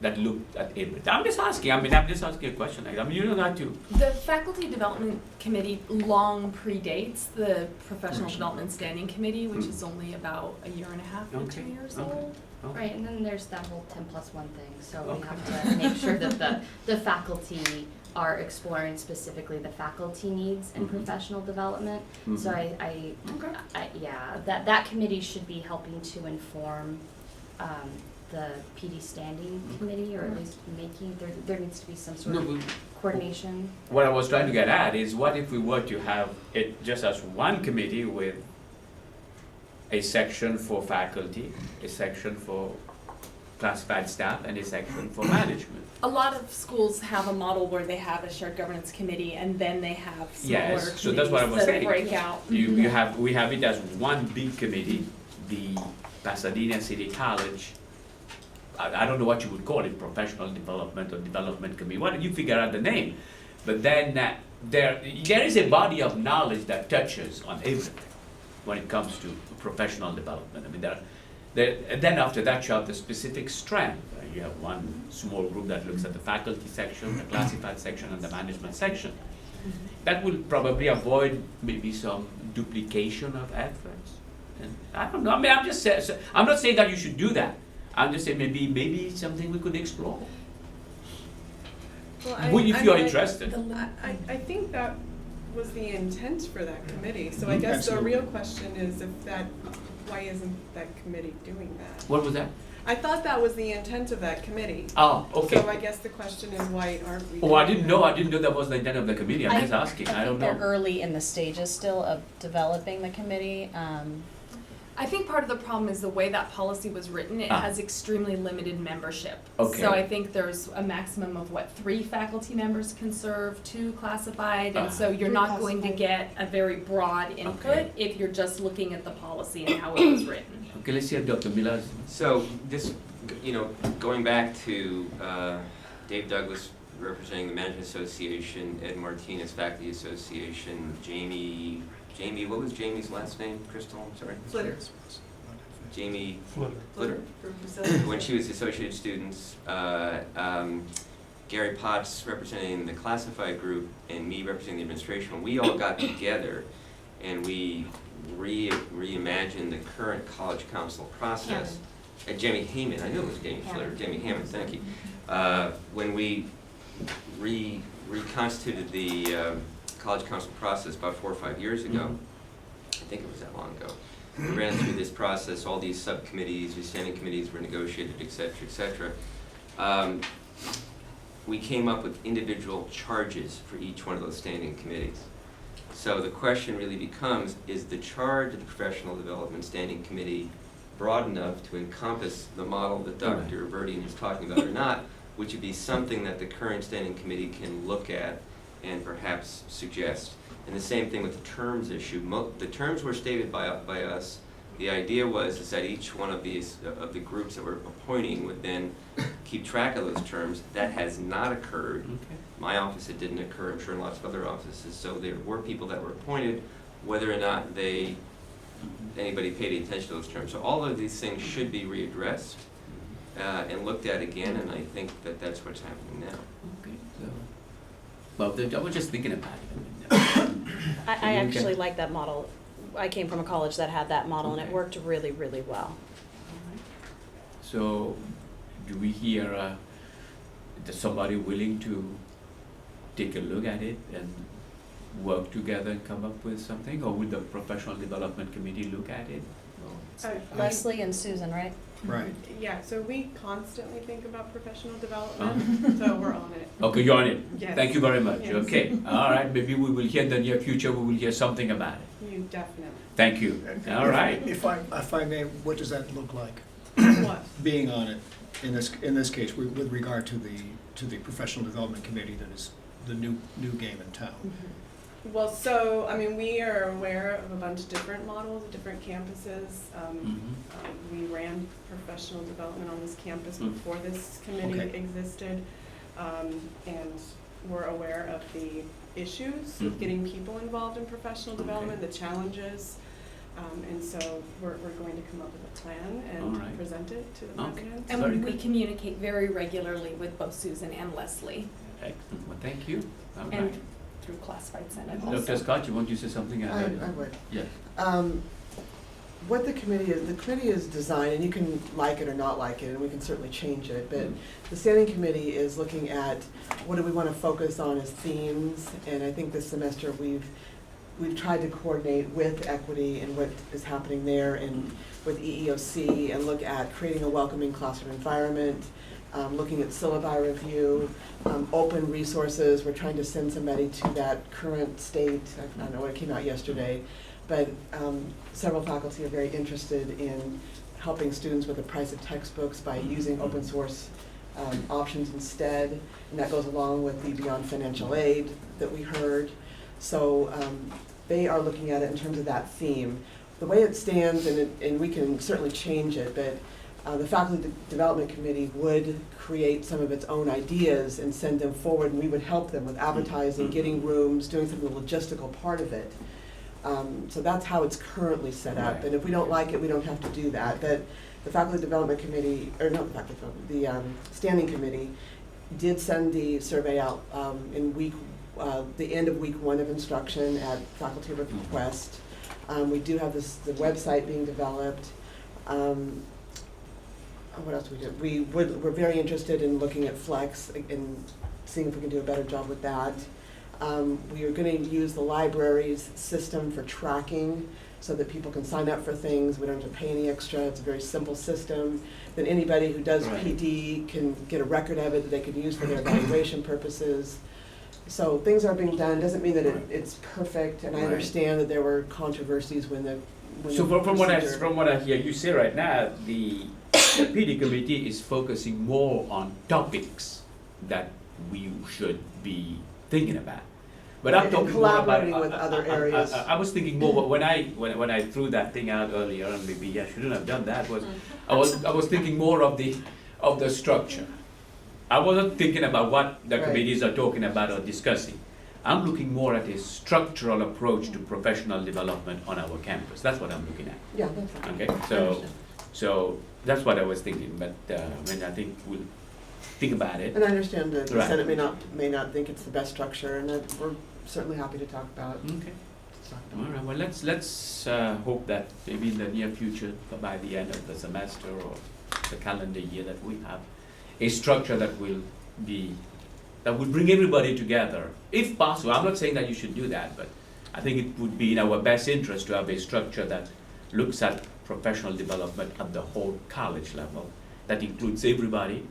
that looked at everything? I'm just asking, I'm just asking a question. I mean, you don't have to. The faculty development committee long predates the professional development standing committee, which is only about a year and a half or 2 Okay, years okay. old. Right, and then there's that whole 10+1 thing, so we Okay. have to make sure that the faculty are exploring specifically the faculty needs in Mhm. professional development. So Mhm. yeah, that committee should be helping to inform the PD standing committee, or at least making, there needs to be some sort No, of but coordination. what I was trying to get at is, what if we were to have it just as one committee with a section for faculty, a section for classified staff, and a section for management? A lot of schools have a model where they have a shared governance committee and then they have smaller Yes, committees so that's what I was saying. that break out. We have it as one big committee, the Pasadena City College, I don't know what you would call it, professional development or development committee, why don't you figure out the name? But then there is a body of knowledge that touches on everything when it comes to professional development. I mean, and then after that you have the specific strand. You have one small group that looks at the faculty section, the classified section, and the management section. That will probably avoid maybe some duplication of efforts. And I don't know, I mean, I'm not saying that you should do that. I'm just saying maybe something we could explore. Well, If you're interested. I think that was the intent for that committee, so I Mhm. guess the Absolutely. real question is why isn't that committee doing that? What was that? I thought that was the intent of that committee. Oh, okay. So I guess the question is, why aren't we? Oh, I doing didn't that? know, that was the intent of the committee, I'm just asking, I don't think they're know. early in the stages still of developing the committee. I think part of the problem is the way that policy was written, it Ah. has extremely limited membership. Okay. So I think there's a maximum of 3 faculty members can serve, 2 classified, Ah. and so you're 3 not going to classified. get a very broad input Okay. if you're just looking at the policy and how it was written. Okay, let's hear Dr. Miller. So this, going back to Dave Douglas representing the Management Association, Ed Martinez Faculty Association, Jamie, what was Jamie's last name, Crystal, I'm sorry? Flitter. Jamie Flitter. Flitter, For facilities. when she was Associated Students, Gary Potts representing the classified group, and me representing the administration, we all got together and we reimagined the current college council process. And Jamie Hayman, I knew it was Jamie Flitter, Jamie Hammond, thank you. When we reconstituted the college council process about 4 or 5 years ago, I think it was that long ago, we ran through this process, all these subcommittees, these standing committees were negotiated, et cetera, et cetera. We came up with individual charges for each one of those standing committees. So the question really becomes, is the charge of the Professional Development Standing Committee broad enough to encompass the model that Dr. Verdine is talking about or not, which would be something that the current standing committee can look at and perhaps suggest. And the same thing with the terms issue. The terms were stated by us. The idea was that each one of these, of the groups that we're appointing would then keep track of those terms. That has not occurred. Okay. My office, it didn't occur, I'm sure in lots of other offices. So there were people that were appointed, whether or not anybody paid attention to those terms. So all of these things should be readdressed and looked at again, and I think that that's what's happening now. Okay, so, well, I was just thinking about it. I Okay. actually like that model. I came from a college that had that model, and it Okay. worked really, really well. So, do we hear, is somebody willing to take a look at it and work together and come up with something? Or would the professional development committee look at it? Leslie and Susan, right? Right. Yeah, so we constantly think about professional development, so we're on it. Okay, you're on it. Yes. Thank you very much. Yes. Okay, all right, maybe we will hear in the near future, we will hear something about it. You definitely. Thank you. All right. If I may, what does that look like? What? Being on it, in this case, with regard to the professional development committee that is the new game in town. Well, so, I mean, we are aware of a bunch of different models, different campuses. We ran professional development on this campus before this committee Okay. existed. And we're aware of the issues with getting people involved in professional development, the challenges. And so we're going to come up with a plan and All right. present it to the Okay. president. Very And we good. communicate very regularly with both Susan and Leslie, Excellent, well, thank you. All and right. through Classified Senate also. Dr. Scott, you want to say something? I would. Yes. What the committee is designed, and you can like it or not like it, and we can certainly change it, but the standing committee is looking at what do we want to focus on as themes, and I think this semester we've tried to coordinate with equity and what is happening there, and with EEOC, and look at creating a welcoming classroom environment, looking at syllabi review, open resources. We're trying to send somebody to that current state. I don't know, it came out yesterday. But several faculty are very interested in helping students with the price of textbooks by using open source options instead. And that goes along with the Beyond Financial Aid that we heard. So they are looking at it in terms of that theme. The way it stands, and we can certainly change it, but the Faculty Development Committee would create some of its own ideas and send them forward, and we would help them with advertising, getting rooms, doing some of the logistical part of it. So that's how it's currently set up, Right. and if we don't like it, we don't have to do that. But the Faculty Development Committee, or not the Faculty Development, the Standing Committee did send the survey out in the end of week 1 of instruction at faculty request. We do have the website being developed. What else we do? We're very interested in looking at Flex and seeing if we can do a better job with that. We are going to use the library's system for tracking so that people can sign up for things. We don't have to pay any extra. It's a very simple system. Then anybody who does Right. PD can get a record of it that they can use for their evaluation purposes. So things are being done. Doesn't mean that it's perfect, and I Right. understand that there were controversies when the So from what procedure- I hear you say right now, the PD committee is focusing more on topics that we should be thinking about. But I'm And talking more about collaborating with other areas. I was thinking more when I threw that thing out earlier, and maybe I shouldn't have done that. I was thinking more of the structure. I wasn't thinking about what the Right. committees are talking about or discussing. I'm looking more at a structural approach to professional development on our campus. That's what I'm looking at. Yeah, that's fine. Okay, I understand. so that's what I was thinking, but I think we'll think about it. And I understand that the Right. Senate may not think it's the best structure, and that we're certainly happy to talk about. Okay, talk about. all right, well, let's hope that maybe in the near future, by the end of the semester or the calendar year, that we have a structure that will bring everybody together, if possible. I'm not saying that you should do that, but I think it would be in our best interest to have a structure that looks at professional development at the whole college level, that includes everybody,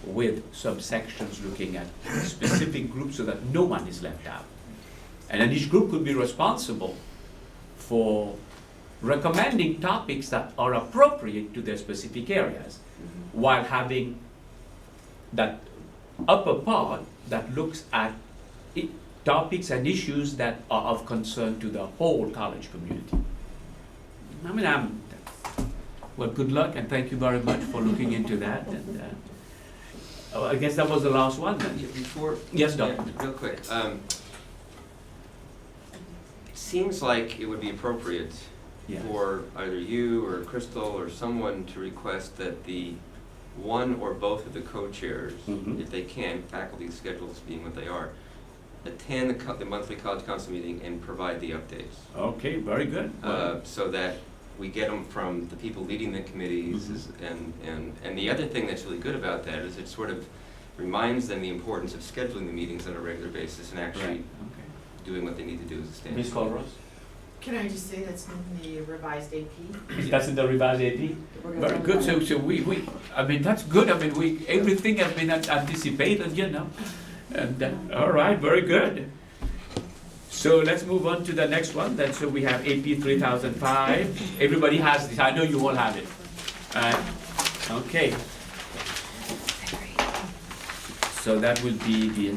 with subsections looking at specific groups so that no one is left out. And then each group could be responsible for recommending topics that are appropriate to their specific areas, while having that upper part that looks at topics and issues that are of concern to the whole college community. I mean, well, good luck, and thank you very much for looking into that. And I guess that was the last one then. Before. Yes, Doctor. Yeah, real quick. It seems like it would be appropriate Yeah. for either you or Crystal or someone to request that the one or both of the co-chairs, Mhm. if they can, faculty schedules being what they are, attend the monthly college council meeting and provide the updates. Okay, very good. So that we get them from the people leading the committees. And the other thing that's really good about that is it sort of reminds them the importance of scheduling the meetings on a regular basis and actually Right. doing what they need to do as a standing. Ms. Colrose? Can I just say that's in the revised AP? That's in the revised AP? We're gonna Very talk good, about so we, I mean, that's good, I mean, everything has been anticipated, you know. And, all right, very good. So let's move on to the next one, then, so we have AP 3005. Everybody has this, I know you all have it. Okay. So that will be the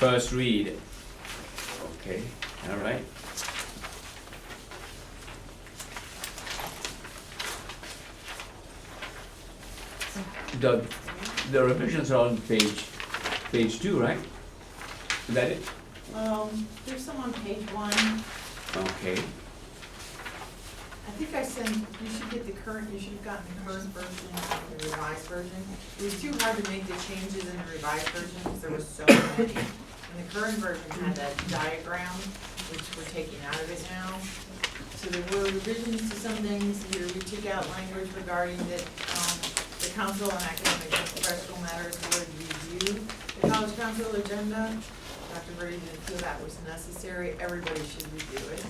first read. Okay, all right. The revisions are on page 2, right? Is that it? There's some on page 1. Okay. I think I sent, you should get the current, you should have gotten the current version and the revised version. It was too hard to make the changes in the revised version because there was so many. And the current version had that diagram, which we're taking out of it now. So there were revisions to some things. Here we took out language regarding that, the Council on Academic and Professional Matters would review the College Council agenda. Dr. Brady didn't feel that was necessary. Everybody should review it.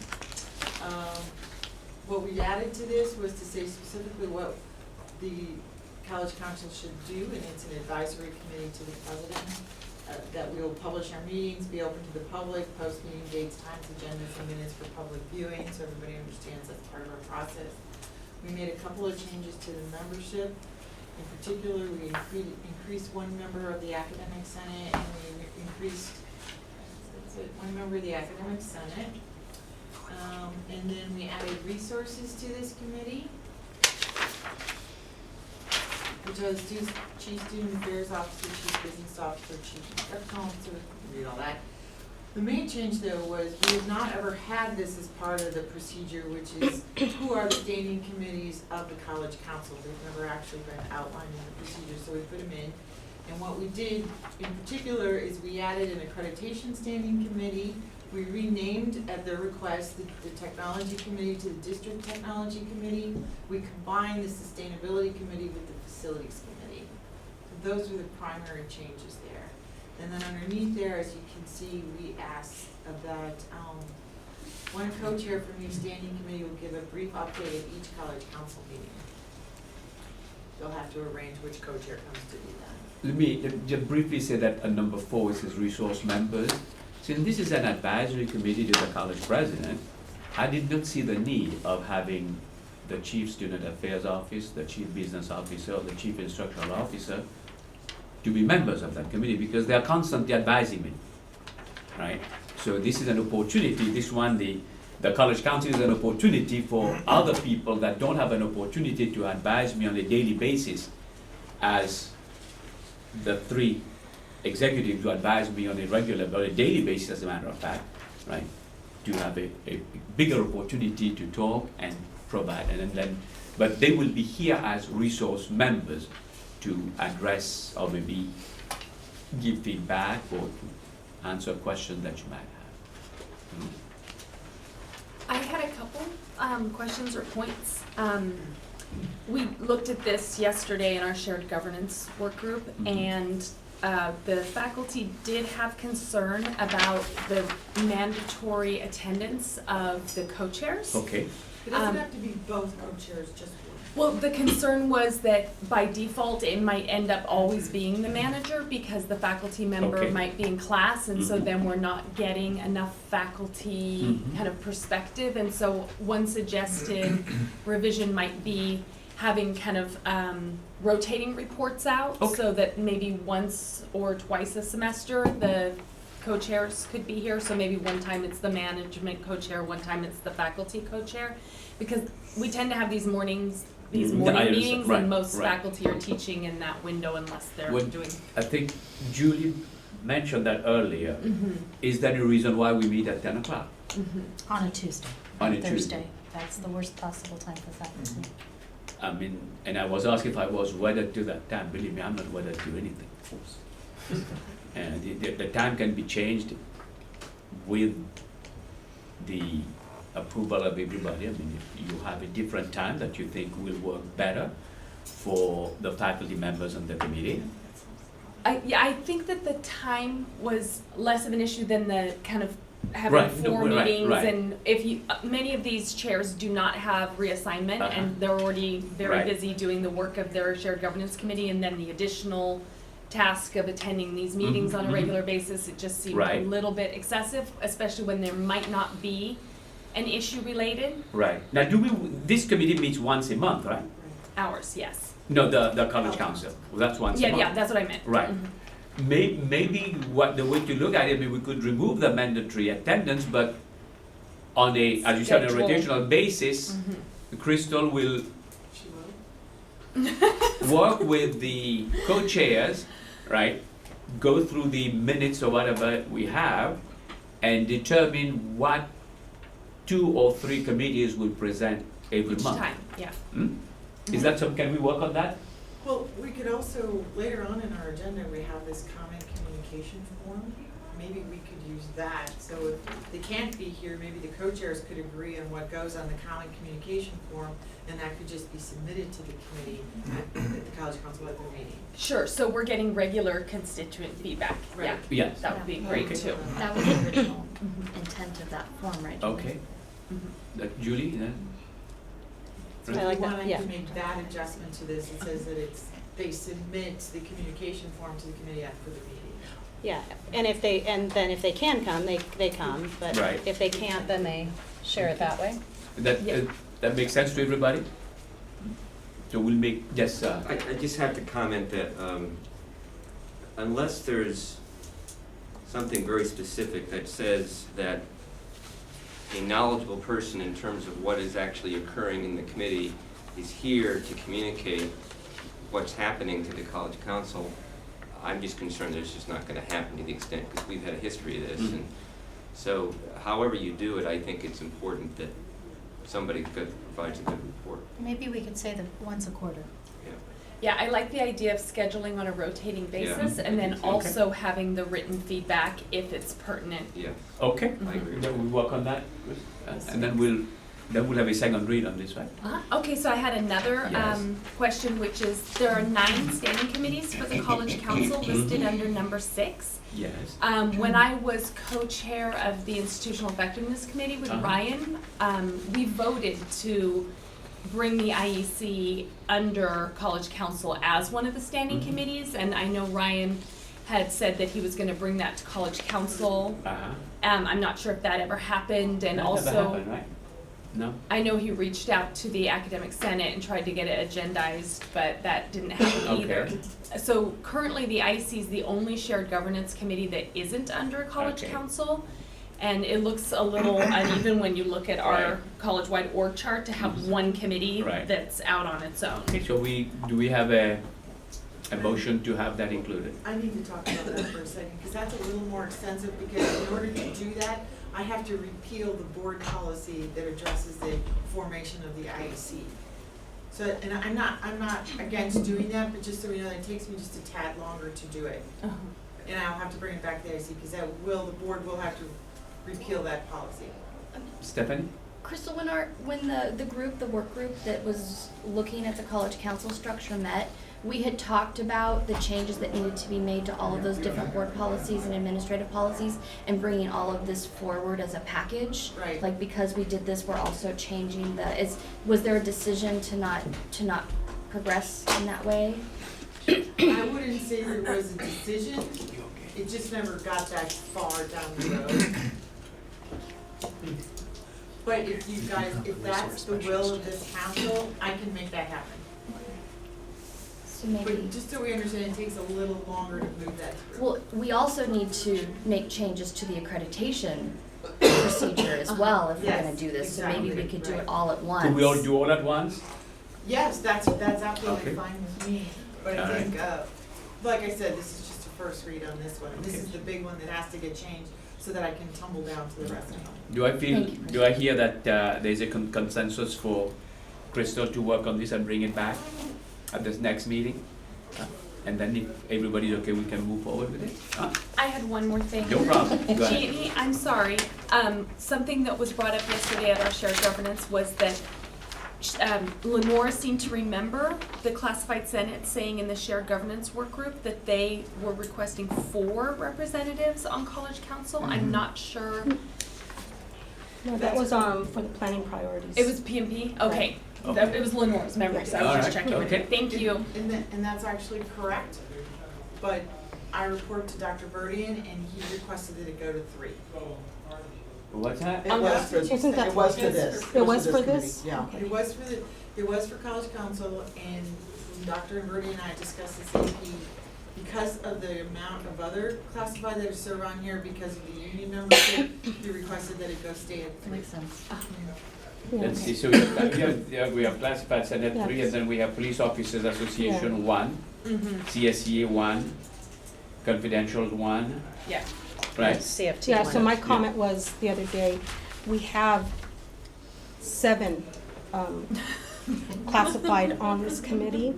What we added to this was to say specifically what the College Council should do, and it's an advisory committee to the president, that we will publish our meetings, be open to the public, post meeting dates, times, agendas, and minutes for public viewing, so everybody understands that's part of our process. We made a couple of changes to the membership. In particular, we increased one member of the Academic Senate, and we increased one member of the Academic Senate. And then we added resources to this committee, which was Chief Student Affairs Officer, Chief Business Officer, Chief Instructional Officer, read all that. The main change though was we have not ever had this as part of the procedure, which is who are the standing committees of the College Council. They've never actually been outlined in the procedure, so we put them in. And what we did in particular is we added an accreditation standing committee. We renamed at their request the technology committee to the district technology committee. We combined the sustainability committee with the facilities committee. So those were the primary changes there. And then underneath there, as you can see, we asked that one co-chair from each standing committee will give a brief update at each college council meeting. They'll have to arrange which co-chair comes to do that. Let me just briefly say that number 4 is resource members. Since this is an advisory committee to the college president, I did not see the need of having the chief student affairs office, the chief business officer, or the chief instructional officer to be members of that committee because they are constantly advising me, right? So this is an opportunity. This one, the college council is an opportunity for other people that don't have an opportunity to advise me on a daily basis as the 3 executives to advise me on a regular, or a daily basis as a matter of fact, right? To have a bigger opportunity to talk and provide, and then, but they will be here as resource members to address or maybe give feedback or to answer questions that you might have. I had a couple questions or points. We looked at this yesterday in our shared governance work group, and the faculty did have concern about the mandatory attendance of the co-chairs. Okay. It doesn't have to be both co-chairs, just one. Well, the concern was that by default, it might end up always being the manager because the faculty member Okay. might be in class, and so Mhm. then we're not getting enough faculty Mhm. kind of perspective. And so one suggested revision might be having kind of rotating reports out Okay. so that maybe once or twice a semester the co-chairs could be here. So maybe one time it's the management co-chair, one time it's the faculty co-chair, because we tend to have these morning I understand. meetings, Right, and most right. faculty are teaching in that window unless they're What- doing. I think Julie mentioned that earlier. Mhm, Is that a reason why we meet at 10 o'clock? mhm. On a Tuesday, On a Thursday. Tuesday. That's the worst possible time for faculty. I mean, and I was asked if I was wedded to that time. Believe me, I'm not wedded to anything. And the time can be changed with the approval of everybody. I mean, if you have a different time that you think will work better for the faculty members on the committee. I think that the time was less of an issue than the kind of having Right, no, 4 right, meetings, right. and if you, many of these chairs do not have reassignment, Uh-huh. and they're already very Right. busy doing the work of their shared governance committee, and then the additional task of attending these meetings Mhm, on a mhm. regular basis, it just seemed a Right. little bit excessive, especially when there might not be an issue related. Right. Now, this committee meets once a month, right? Hours, yes. No, the college council. Well, that's once a month. Yeah, that's what I meant. Right. Mhm. maybe what the way to look at it, maybe we could remove the mandatory attendance, but on a, as you said, on a Schedule. rotational basis, Mhm. Crystal will She will? work with the co-chairs, right? Go through the minutes or whatever we have and determine what 2 or 3 committees will present every Each month. time, yeah. Hmm? Is that some, can we work on that? Well, we could also, later on in our agenda, we have this comment communication form. Maybe we could use that, so if they can't be here, maybe the co-chairs could agree on what goes on the comment communication form, and that could just be submitted to the committee at the college council at their meeting. Sure, so we're getting regular constituent feedback, yeah, Right. Yes. that would be great Okay. too. That was the original intent of that form, right? Julie? Okay. Mhm. Julie, then? So I if like you that, wanted yeah. to make that adjustment to this, it says that they submit the communication form to the committee after the meeting. Yeah, and if they, and then if they can come, they come, but Right. if they can't, then they share it that way. That, Yeah. that makes sense to everybody? So we'll make, yes, I just have to comment that unless there's something very specific that says that a knowledgeable person in terms of what is actually occurring in the committee is here to communicate what's happening to the college council, I'm just concerned that it's just not gonna happen to the extent, because we've had a history of this. Mhm. And so however you do it, I think it's important that somebody provides a good report. Maybe we could say that once a quarter. Yeah. Yeah, I like the idea of scheduling on a rotating basis and then Okay. also having the written feedback if it's pertinent. Yeah, okay. I agree. Then we work on that, Chris? And then we'll have a second read on this, right? Okay, so I had another Yes. question, which is there are 9 standing committees for the college council listed under number 6. Yes. When I was co-chair of the institutional effectiveness committee with Uh-huh. Ryan, we voted to bring the IEC under college council as one of the standing Mhm. committees, and I know Ryan had said that he was gonna bring that to college council. Uh-huh. I'm not sure if that ever happened, and That also. never happened, right? No? I know he reached out to the academic senate and tried to get it agendized, but that didn't happen either. Okay. So currently, the IC is the only shared governance committee that isn't under college Okay. council. And it looks a little uneven when you look at our Right. college-wide org chart to have one committee Right. that's out on its own. Okay, so do we have a motion to have that included? I need to talk about that for a second, because that's a little more extensive, because in order to do that, I have to repeal the board policy that addresses the formation of the IEC. So, and I'm not against doing that, but just so we know, that it takes me just a tad longer to do it. And I'll have to bring it back to the IEC, because the board will have to repeal that policy. Stephanie? Crystal, when the work group that was looking at the college council structure met, we had talked about the changes that needed to be made to all of those different board policies and administrative policies and bringing all of this forward as a package. Right. Like, because we did this, we're also changing was there a decision to not progress in that way? I wouldn't say there was a decision, it just never got that far down the road. But if that's the will of this council, I can make that happen. So maybe. But just so we understand, it takes a little longer to move that through. Well, we also need to make changes to the accreditation procedure as well if we're gonna Yes, do this, so maybe we exactly, could do right. it all at once. Could we all do all at once? Yes, that's absolutely Okay. fine with me, but I All right. think, like I said, this is just a first read on this one. This Okay. is the big one that has to get changed so that I can tumble down to the rest of them. Do I hear that there's a consensus for Crystal to work on this and bring it back at this next meeting? And then if everybody's okay, we can move forward with it? I had one more thing. No problem, go ahead. Jeannie, I'm sorry. Something that was brought up yesterday at our shared governance was that Lenore seemed to remember the classified senate saying in the shared governance work group that they were requesting 4 representatives on college council. I'm not sure. No, that was for the planning priorities. It was PMP? Okay. Okay. It was Lenore's memory, so I was just Alright, checking with her. okay. Thank you. And that's actually correct, but I report to Dr. Burdian and he requested that it go to 3. What's that? It was for, Isn't that it was for for this? this. It was for committee, this? Yeah. Okay. It was for college council, and Dr. Burdian and I discussed this, and because of the amount of other classified that are served on here, because of the union membership, we requested that it go stay at 3. Makes sense. Let's see, so we have classified Senate 3, and then we have Police Officers Association 1, CSEA 1, Confidential 1, Yeah. right? CFT. Yeah, so my comment was the other day, we have 7 classified on this committee.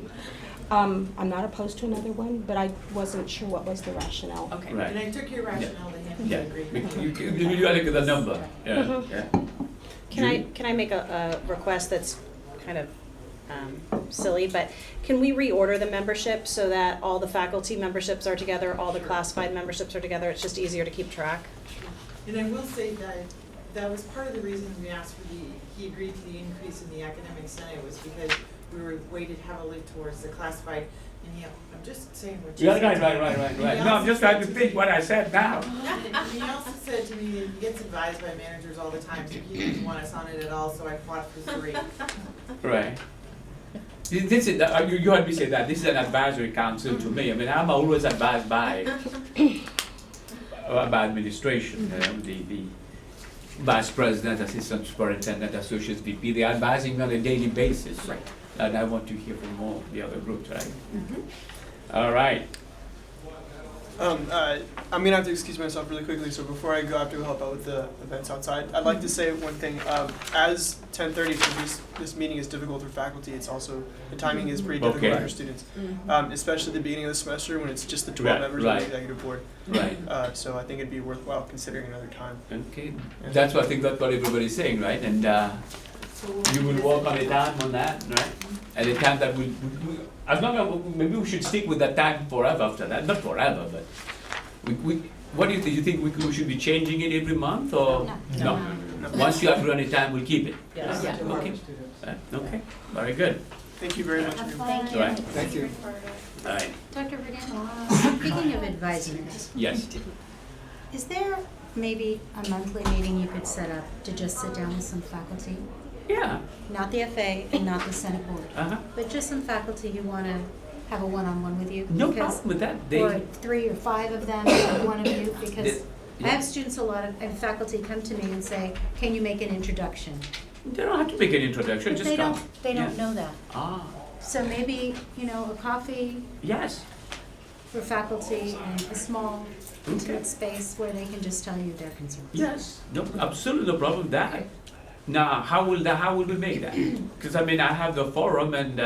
I'm not opposed to another one, but I wasn't sure what was the rationale. Okay. Right. And I took your rationale to him, Yeah, I agree. you look at the number, yeah, yeah. Can I make a request that's kind of silly, but can we reorder the membership so that all the faculty memberships are together, all the classified memberships are together? It's just easier to keep track. And I will say that that was part of the reason we asked for he agreed to the increase in the academic senate was because we were weighted heavily towards the classified, and I'm just saying what you Yeah, said. right. No, I'm just trying to think what I said now. And he also said to me that he gets advised by managers all the time, so he didn't want us on it at all, so I fought for 3. Right. This is, you heard me say that, this is an advisory council to me. I mean, I'm always advised by administration, the vice president, assistant superintendent, associate VP, they're advising me on a daily basis. Right. And I want to hear from all the other groups, right? All right. I'm gonna have to excuse myself really quickly, so before I go, I have to go help out with the events outside. I'd like to say one thing, as 10:30 for this meeting is difficult for faculty, it's also, the timing is pretty difficult Okay. for students. Especially the beginning of the semester when it's just the 12 Right, members of right. the executive board. Right. So I think it'd be worthwhile considering another time. Okay, that's what I think that's what everybody's saying, right? And you will work on a time on that, right? At a time that we as long as, maybe we should stick with that time forever after that, not forever, but what do you think? You think we should be changing it every month or? No. Once you agree on a time, we'll keep it. Yes. Yeah. Okay, okay, very good. Thank you very much. Have everyone. fun. Thank you. Right. Thank you. All right, Dr. Verdano, speaking of advisement, yes. is there maybe a monthly meeting you could set up to just sit down with some faculty? Yeah, Not the FA and not the Senate board, uh-huh. but just some faculty who want to have a one-on-one with you? No because- problem with that. Or 3 or 5 of them, or one of you, because They- I have students, and faculty come to me and say, can you make an introduction? They don't have to make an introduction, But just they come. don't Yeah. know that. Ah, So maybe, a coffee yes, for faculty and a small okay. intimate space where they can just tell you their concerns. Yes, no, absolutely no problem with that. Now, how will we make that? Because I mean, I have the forum and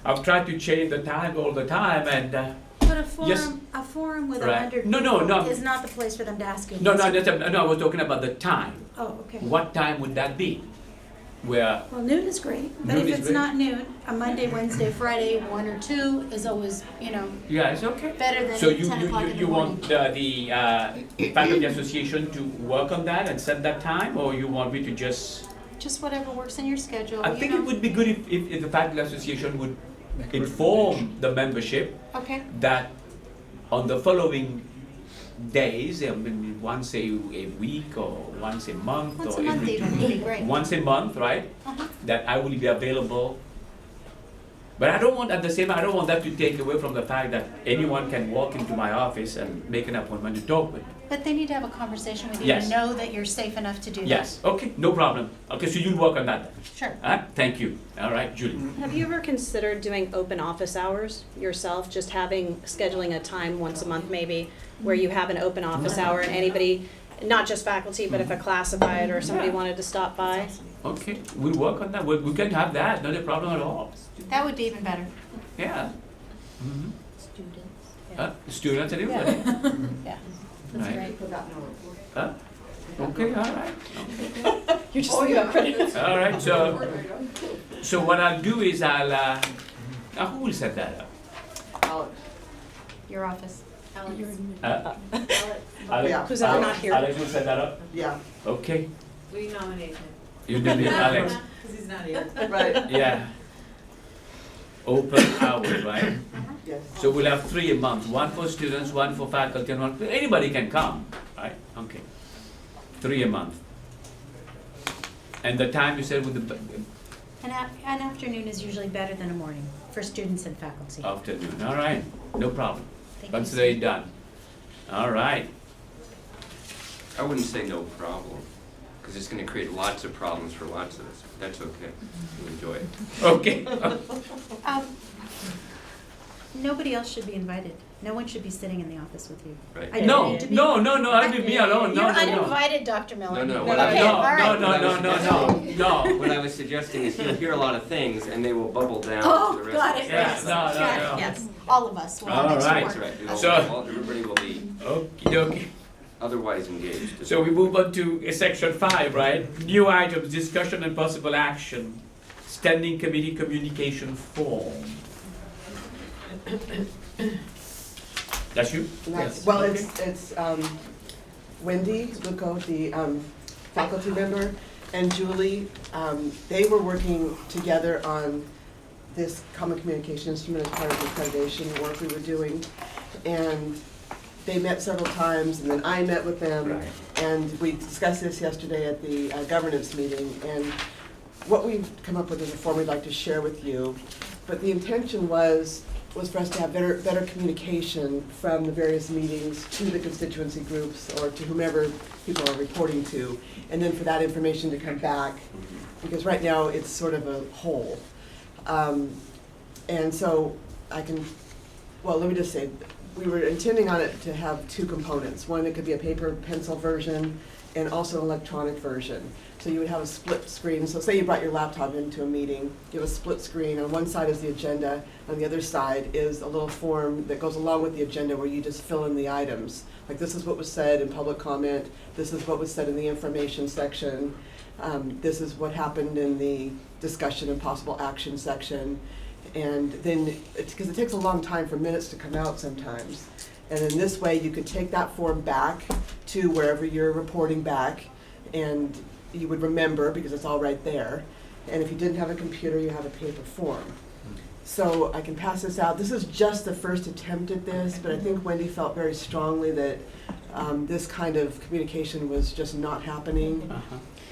I've tried to change the time all the time and, But Yes. a forum with Right. 100 No, people no. is not the place for them to ask you. no, questions. no, I was talking about the time. Oh, okay. What time would that be? Where, Well, noon is great, but Noon if is it's great. not noon, a Monday, Wednesday, Friday, 1 or 2 is always, yeah, it's okay. better than So 10 o'clock in the you morning. want the faculty association to work on that and set that time, or you want me to just? Just whatever works in your schedule, I think it would be good if the faculty association would inform the membership Okay, that on the following days, I mean, once a week or once a month once or a month every even, would be great. once a month, right? Uh-huh. That I will be available. But I don't want I don't want that to take away from the fact that anyone can walk into my office and make an appointment to talk with me. But they need to have a conversation with you Yes. and know that you're safe enough to do that. Yes, okay, no problem. Okay, so you'll work on that. Sure. Thank you. All right, Julie. Have you ever considered doing open office hours yourself, just scheduling a time once a month maybe, where you have an open office hour and anybody, not just faculty, but if a classified or somebody Yeah. wanted to stop by? Okay, we'll work on that. We can have that, not a problem at all. That would be even better. Yeah. Mhm. Students. Students and everybody. Yeah, Right. that's great. Huh? Okay, all right. Okay. You're just thinking about credit. All right, so what I'll do is who will set that up? Your office. Alex? Who's ever not here. Alex will set that up? Yeah, Okay. We nominate him, You did it, Alex. because he's not here. right, Yeah. Open hours, right? yes. So we'll have 3 a month, one for students, one for faculty, and one, anybody can come, right? Okay. 3 a month. And the time you said with the An afternoon is usually better than a morning for students and faculty. afternoon, all right, no problem. Thank you, Consider it Sue. done. All right. I wouldn't say no problem, because it's gonna create lots of problems for lots of us. That's okay. You enjoy it. Okay. Nobody else should be invited. No one should be sitting in the office with you. Right. I don't No, need to be. no, I'll be me alone. No, You're no, no. uninvited, Dr. Miller. No, no, No, what I- Okay, all right. no. What I was suggesting is you'll hear a lot of things and they will bubble down Oh, to the rest got of it. us. Yes, no, no, Got it, no. yes. All of us will All have extra right. work. That's right. It'll- So- Everybody will be Okie dokie. otherwise engaged. So we move on to section 5, right? New items, discussion and possible action. Standing committee communication form. That's you? That's- Well, it's Wendy Luco, the faculty member, and Julie. They were working together on this common communication instrument as part of the accreditation work we were doing. And they met several times, and then I met with them. Right. And we discussed this yesterday at the governance meeting. And what we've come up with is a form we'd like to share with you. But the intention was for us to have better communication from the various meetings to the constituency groups or to whomever people are reporting to, and then for that information to come back, because right now it's sort of a whole. And so let me just say, we were intending on it to have two components. One, it could be a paper pencil version and also an electronic version. So you would have a split screen. So say you brought your laptop into a meeting, you have a split screen. On one side is the agenda, on the other side is a little form that goes along with the agenda where you just fill in the items. Like, this is what was said in public comment, this is what was said in the information section, this is what happened in the discussion and possible action section. And then, because it takes a long time for minutes to come out sometimes. And in this way, you could take that form back to wherever you're reporting back, and you would remember because it's all right there. And if you didn't have a computer, you have a paper form. So I can pass this out. This is just the first attempt at this, but I think Wendy felt very strongly that this kind of communication was just not happening,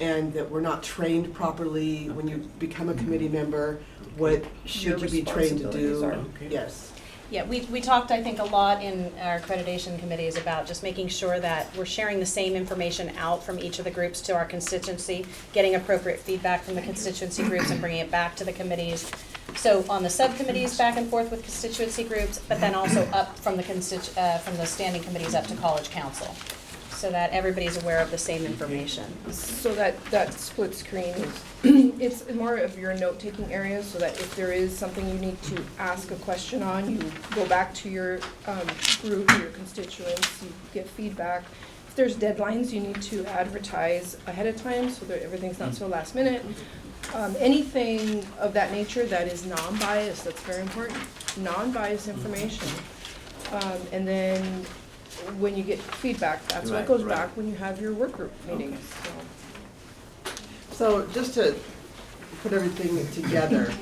and that we're not trained properly when you become a committee member. What should you be trained to do? Okay. Yes. Yeah, we talked, I think, a lot in our accreditation committees about just making sure that we're sharing the same information out from each of the groups to our constituency, getting appropriate feedback from the constituency groups and bringing it back to the committees. So on the subcommittees, back and forth with constituency groups, but then also up from the standing committees up to college council, so that everybody's aware of the same information. So that split screen is, it's more of your note-taking area, so that if there is something you need to ask a question on, you go back to your group, your constituents, you get feedback. If there's deadlines, you need to advertise ahead of time so that everything's not so last minute. Anything of that nature that is non-biased, that's very important, non-biased information. And then when you get feedback, that's what goes back when you have your work group meetings. So just to put everything together,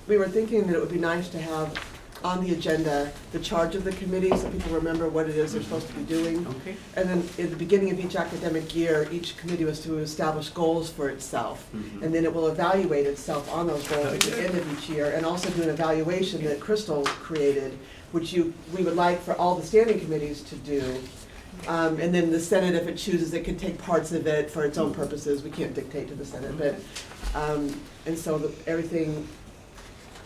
we were thinking that it would be nice to have on the agenda the charge of the committee, so people remember what it is they're supposed to be doing. Okay. And then at the beginning of each academic year, each committee was to establish goals for itself. And then it will evaluate itself on those goals at the end of each year, and also do an evaluation that Crystal created, which we would like for all the standing committees to do. And then the Senate, if it chooses, it could take parts of it for its own purposes. We can't dictate to the Senate, but, and so everything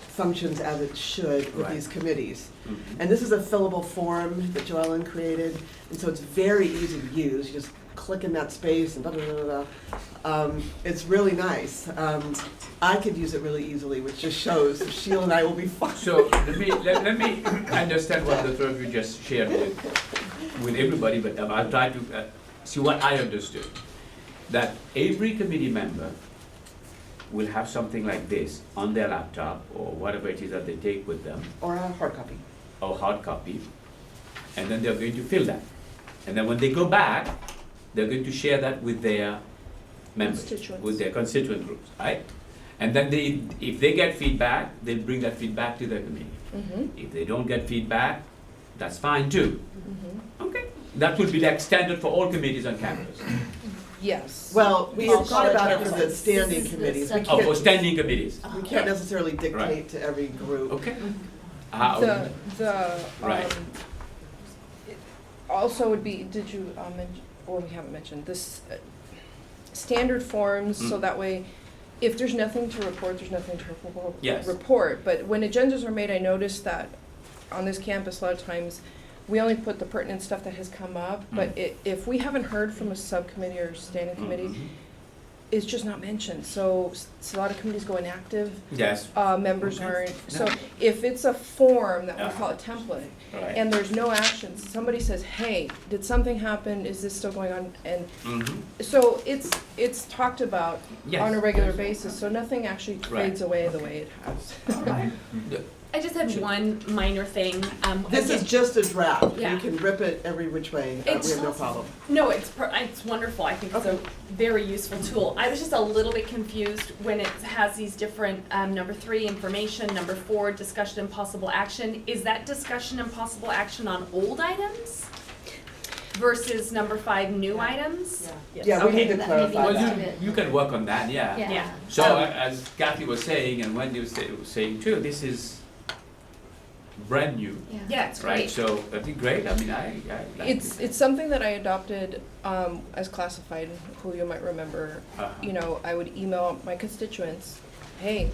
functions as it should with these committees. And this is a fillable form that Joellen created, and so it's very easy to use. You just click in that space and it's really nice. I could use it really easily, which just shows Sheila and I will be fine. So let me understand what the three of you just shared with everybody, but I'll try to see what I understood. That every committee member will have something like this on their laptop or whatever it is that they take with them. Or a hard copy. Or hard copy. And then they're going to fill that. And then when they go back, they're going to share that with their members, with their constituent groups, right? And then if they get feedback, they'll bring that feedback to their committee. If they don't get feedback, that's fine too. Okay. That will be like standard for all committees on campus. Yes. Well, we had thought about it for the standing committees. For standing committees. We can't necessarily dictate to every group. Okay. How? The, Right. it also would be, did you, mention, or we haven't mentioned, this, standard forms, so Mm. that way, if there's nothing to report, there's nothing to Yes. report. But when agendas are made, I noticed that on this campus, a lot of times, we only put the pertinent stuff that has come up, but if we haven't heard from a subcommittee or standing committee, Mhm. it's just not mentioned. So a lot of committees go inactive, Yes. members Okay. aren't. So Yeah. if it's a form that we Yeah. call a template, Right. and there's no action, somebody says, hey, did something happen, is this still going on? And Mhm. so it's talked about Yes. on a regular basis, so nothing actually Right. fades away the way it has. All right. I just had one minor thing. This is again- just a draft. Yeah. You can rip it every which way. We It's- have no problem. No, it's wonderful. I think it's a very useful tool. I was just a little bit confused when it has these different, number 3, information, number 4, discussion and possible action. Is that discussion and possible action on old items versus number 5, new items? Yeah, we Okay. need to That clarify Well, that. you can work on that, yeah. Yeah. So as Kathy was saying, and Wendy was saying too, this is brand new, Yeah, it's right? great. So that'd be great. I mean, I like It's something that I adopted as classified, who you might remember. Uh-huh. You know, I would email my constituents, hey,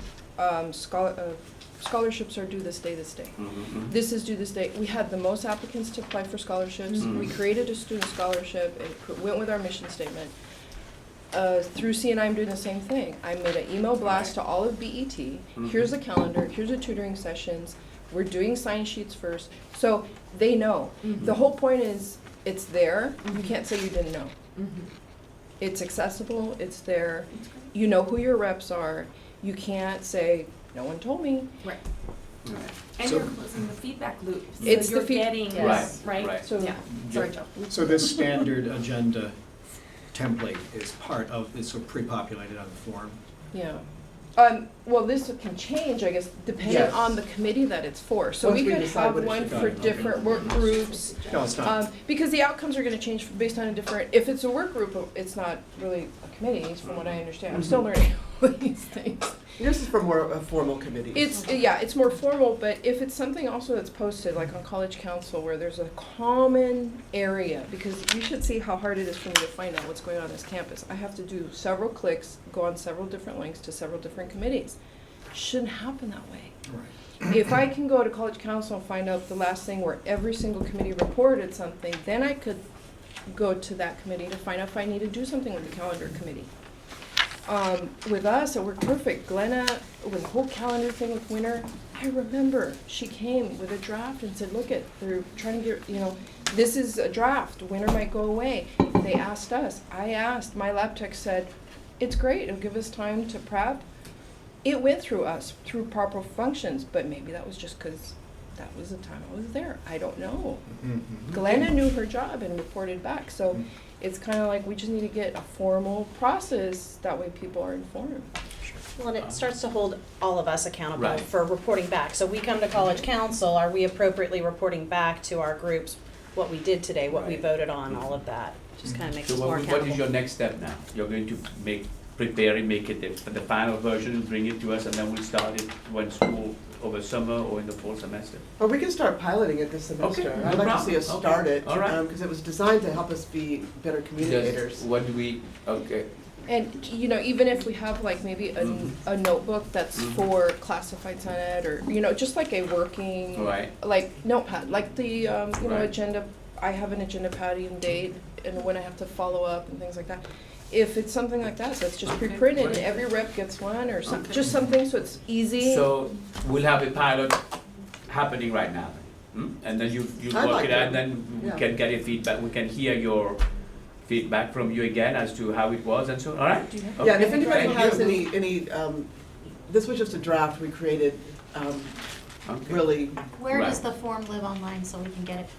scholarships are due this day, this day. Mhm. This is due this day. We had the most applicants to apply for scholarships. Mhm. We created a student scholarship. It went with our mission statement. Through CNI, I'm doing the same thing. I made an email blast to all of BET. Mhm. Here's the calendar. Here's the tutoring sessions. We're doing sign sheets first. So they know. Mhm. The whole point is, it's there. You Mhm. can't say you didn't know. Mhm. It's accessible. It's there. You know who your reps are. You can't say, no one told me. Right. Right. And So- you're closing the feedback loop, so It's the you're feed- getting, Yes. right? Right. So, Yeah, sorry, Joe. So this standard agenda template is part of, is sort of pre-populated on the form? yeah. Well, this can change, I guess, depending Yes. on the committee that it's for. So Once we we could decide have what it one should for be. different work groups. No, it's not. Because the outcomes are gonna change based on a different, if it's a work group, it's not really a committee, from what I understand. I'm still learning all these things. This is for more formal committees. It's more formal, but if it's something also that's posted, like on College Council, where there's a common area, because you should see how hard it is for me to find out what's going on this campus. I have to do several clicks, go on several different links to several different committees. Shouldn't happen that way. Right. If I can go to College Council and find out the last thing where every single committee reported something, then I could go to that committee to find out if I need to do something with the calendar committee. With us, it worked perfect. Glenna, with the whole calendar thing with winter, I remember she came with a draft and said, look they're trying to get, this is a draft, winter might go away. They asked us, I asked, my lab tech said, it's great, it'll give us time to prep. It went through us, through proper functions, but maybe that was just because that was the time I was there. I don't know. Mhm. Glenna knew her job and reported back, so it's kind of like we just need to get a formal process, that way people are informed. Well, and it starts to hold all of us accountable Right. for reporting back. So we come to College Council, are we appropriately reporting back to our groups what we did today, what we Right. voted on, all of that? Just kind of makes So us more what accountable. is your next step now? You're going to prepare and make it the final version and bring it to us, and then we'll start it when school, over summer or in the fall semester? Well, we can start piloting it this semester. Okay, no I'd like to problem. see us Okay, start it, all right. because it was designed to help us be better communicators. Just, what do we, okay, And, even if we have like maybe Mhm. a notebook that's Mhm. for classified Senate or, just like a working, right, like notepad, like the, Right. agenda, I have an agenda pad and date and when I have to follow up and things like that. If it's something like that, that's just Okay, pre-printed and great. every rep gets one or some, Okay. just something so it's easy. so we'll have a pilot happening right now, and then you I work like it out, it. and then we Yeah. can get your feedback, we can hear your feedback from you again as to how it was and so, all right? Yeah, and if Okay, anybody thank has you. any, this was just a draft we created, Okay. really, Where Right. does the form live online so we can get it?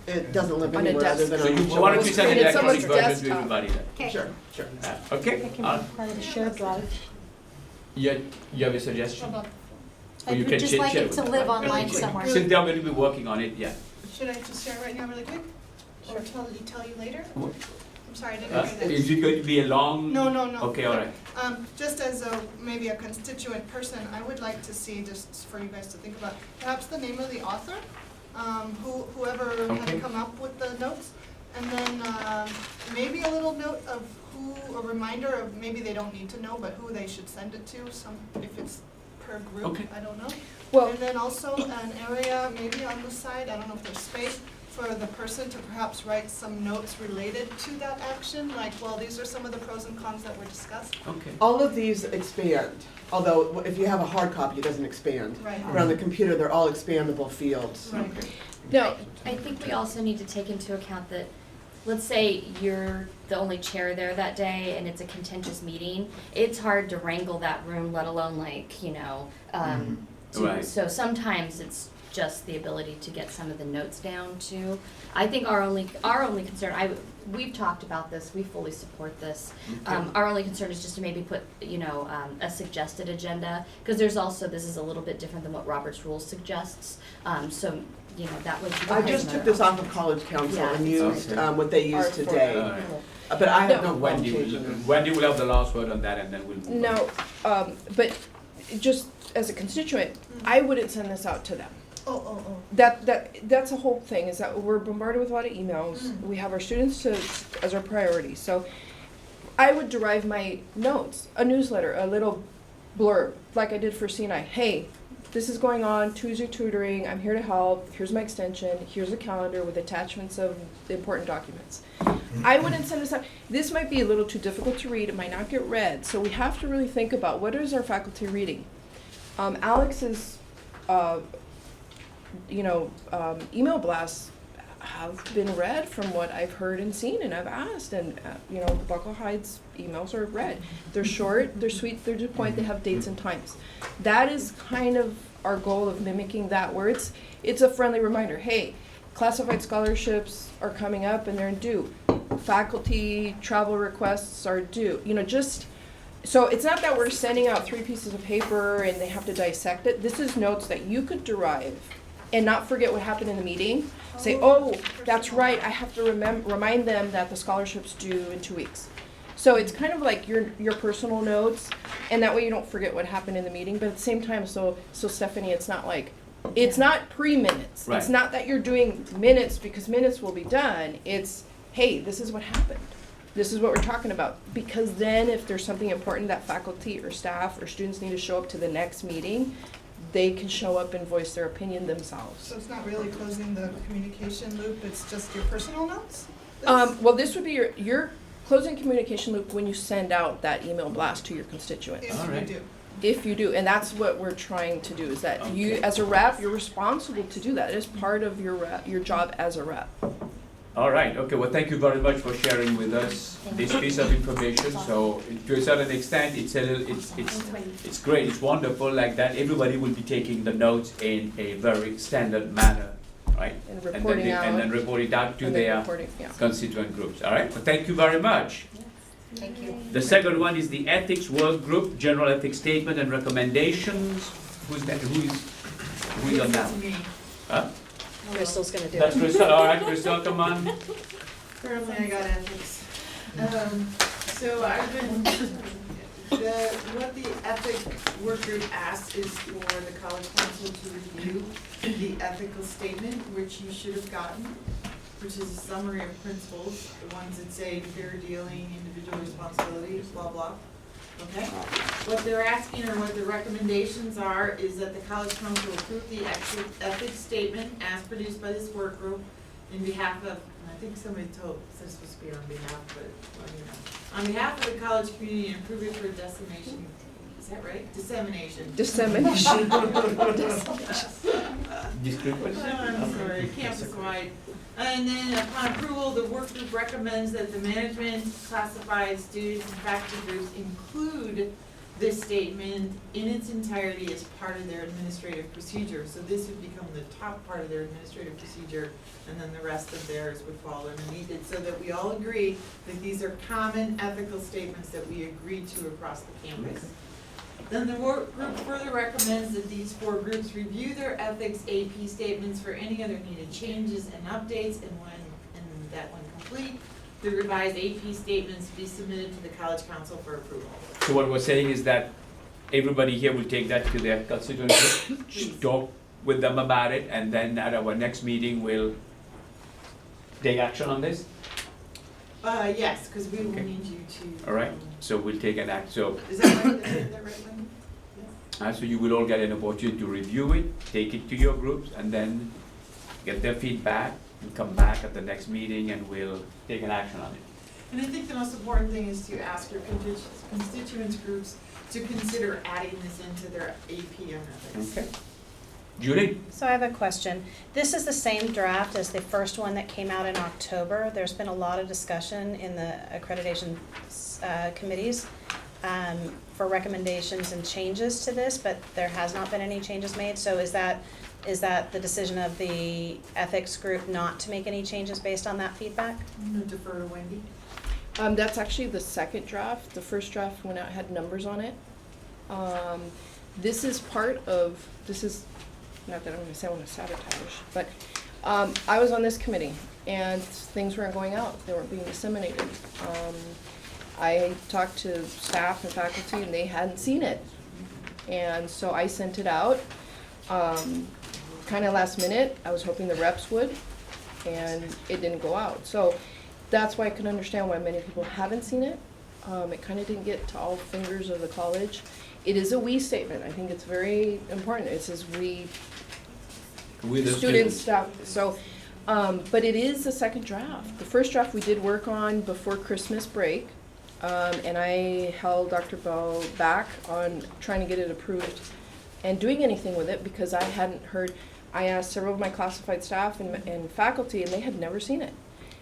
it doesn't live On a anywhere other desk. than So on. you, why don't you send the Created electronic someone's version to desktop. everybody then? Okay. Sure, sure. Okay, It can uh, be part of the shared drive. you have a suggestion? Or I you would can just share- like share it with to them. live Right. online quick, somewhere. Cynthia, I'm going to be working on it, yeah. Should I just share right now really quick? Or tell you later? What? I'm sorry, I didn't hear that. Is it going to be a long? No, no, no. Okay, all right. Just as maybe a constituent person, I would like to see, just for you guys to think about, perhaps the name of the author, whoever had come up with the notes, and then maybe a little note of a reminder of, maybe they don't need to know, but who they should send it to, if it's per group, Okay. I don't know. Well, And then also an area, maybe on the side, I don't know if there's space, for the person to perhaps write some notes related to that action, like, well, these are some of the pros and cons that were discussed. Okay. All of these expand, although if you have a hard copy, it doesn't expand. Right. But on the computer, they're all expandable fields. Right. no, I think we also need to take into account that, let's say you're the only chair there that day and it's a contentious meeting, it's hard to wrangle that room, let alone Right. so sometimes it's just the ability to get some of the notes down too. I think our only concern, we've talked about this, we fully support this. Okay. Our only concern is just to maybe put, a suggested agenda, because there's also, this is a little bit different than what Robert's Rules suggests. That would. I just took this off of College Council Yeah, and it's used okay. what they use today. All right. But I have no problem Wendy changing this. will have the last word on that, and then we'll move on. no, but just as a constituent, I wouldn't send this out to them. Oh. That's the whole thing, is that we're bombarded with a lot of emails. We have our students as our priority. So I would derive my notes, a newsletter, a little blurb, like I did for Sinai. Hey, this is going on, Tuesday tutoring, I'm here to help, here's my extension, here's a calendar with attachments of the important documents. I wouldn't send this out. This might be a little too difficult to read, it might not get read, so we have to really think about what is our faculty reading. Alex's email blasts have been read from what I've heard and seen, and I've asked, and Buckle Hyde's emails are read. They're short, they're sweet, they're to the point, they have dates and times. That is kind of our goal of mimicking that, where it's a friendly reminder. Hey, classified scholarships are coming up and they're due. Faculty travel requests are due. So it's not that we're sending out 3 pieces of paper and they have to dissect it. This is notes that you could derive and not forget what happened in the meeting. Say, oh, that's right, I have to remind them that the scholarship's due in 2 weeks. So it's kind of like your personal notes, and that way you don't forget what happened in the meeting. But at the same time, so Stephanie, it's not pre-minutes. Right. It's not that you're doing minutes because minutes will be done. It's, hey, this is what happened. This is what we're talking about. Because then if there's something important that faculty or staff or students need to show up to the next meeting, they can show up and voice their opinion themselves. So it's not really closing the communication loop, it's just your personal notes? Well, this would be your closing communication loop when you send out that email blast to your constituents. If you do. If you do, and that's what we're trying to do, is that you, as a rep, you're responsible to do that. It is part of your job as a rep. All right, okay, well, thank you very much for sharing with us this piece of information. So to a certain extent, it's great, it's wonderful, like that everybody will be taking the notes in a very standard manner, right? And reporting out. And then reporting out to their constituent groups, all right? Well, thank you very much. Thank you. The second one is the ethics work group, general ethics statement and recommendations. Who's on that? Huh? Crystal's gonna do That's it. Crystal, all right, Crystal, come on. Currently, I got ethics. So I've been, what the ethics work group asks is for the college council to review the ethical statement, which you should have gotten, which is a summary of principles, the ones that say fair dealing, individual responsibility, blah, blah. Okay? What they're asking, or what the recommendations are, is that the college council approve the ethics statement as produced by this work group in behalf of, and I think somebody said it's supposed to be on behalf, but, on behalf of the college community, and approve it for dissemination. Is that right? Dissemination. Dissemination. I'm sorry, campus-wide. And then upon approval, the work group recommends that the management, classified students, and faculty groups include this statement in its entirety as part of their administrative procedure. So this would become the top part of their administrative procedure, and then the rest of theirs would fall underneath it, so that we all agree that these are common ethical statements that we agree to across the campus. Then the work group further recommends that these 4 groups review their ethics AP statements for any other needed changes and updates, and when complete, the revised AP statements be submitted to the college council for approval. So what we're saying is that everybody here will take that to their constituency, talk with them about it, and then at our next meeting, we'll take action on this? Yes, because we will Okay. need you to. All right, so we'll take an act, so, Is that right? Is that right, Wendy? Yes. so you will all get an opportunity to review it, take it to your groups, and then get their feedback, and come back at the next meeting, and we'll take an action on it. And I think the most important thing is to ask your constituents groups to consider adding this into their AP on ethics. Okay. Julie? So I have a question. This is the same draft as the first one that came out in October. There's been a lot of discussion in the accreditation committees for recommendations and changes to this, but there has not been any changes made. So is that the decision of the ethics group not to make any changes based on that feedback? I'm gonna defer to Wendy. That's actually the second draft. The first draft went out, had numbers on it. This is not that I'm gonna say I wanna sabotage, but I was on this committee and things weren't going out, they weren't being disseminated. I talked to staff and faculty and they hadn't seen it. And so I sent it out, kinda last minute. I was hoping the reps would, and it didn't go out. So that's why I can understand why many people haven't seen it. It kinda didn't get to all fingers of the college. It is a we statement. I think it's very important. It says we, students, staff, so, but it is the second draft. The first draft we did work on before Christmas break, and I held Dr. Bell back on trying to get it approved and doing anything with it because I hadn't heard. I asked several of my classified staff and faculty, and they had never seen it.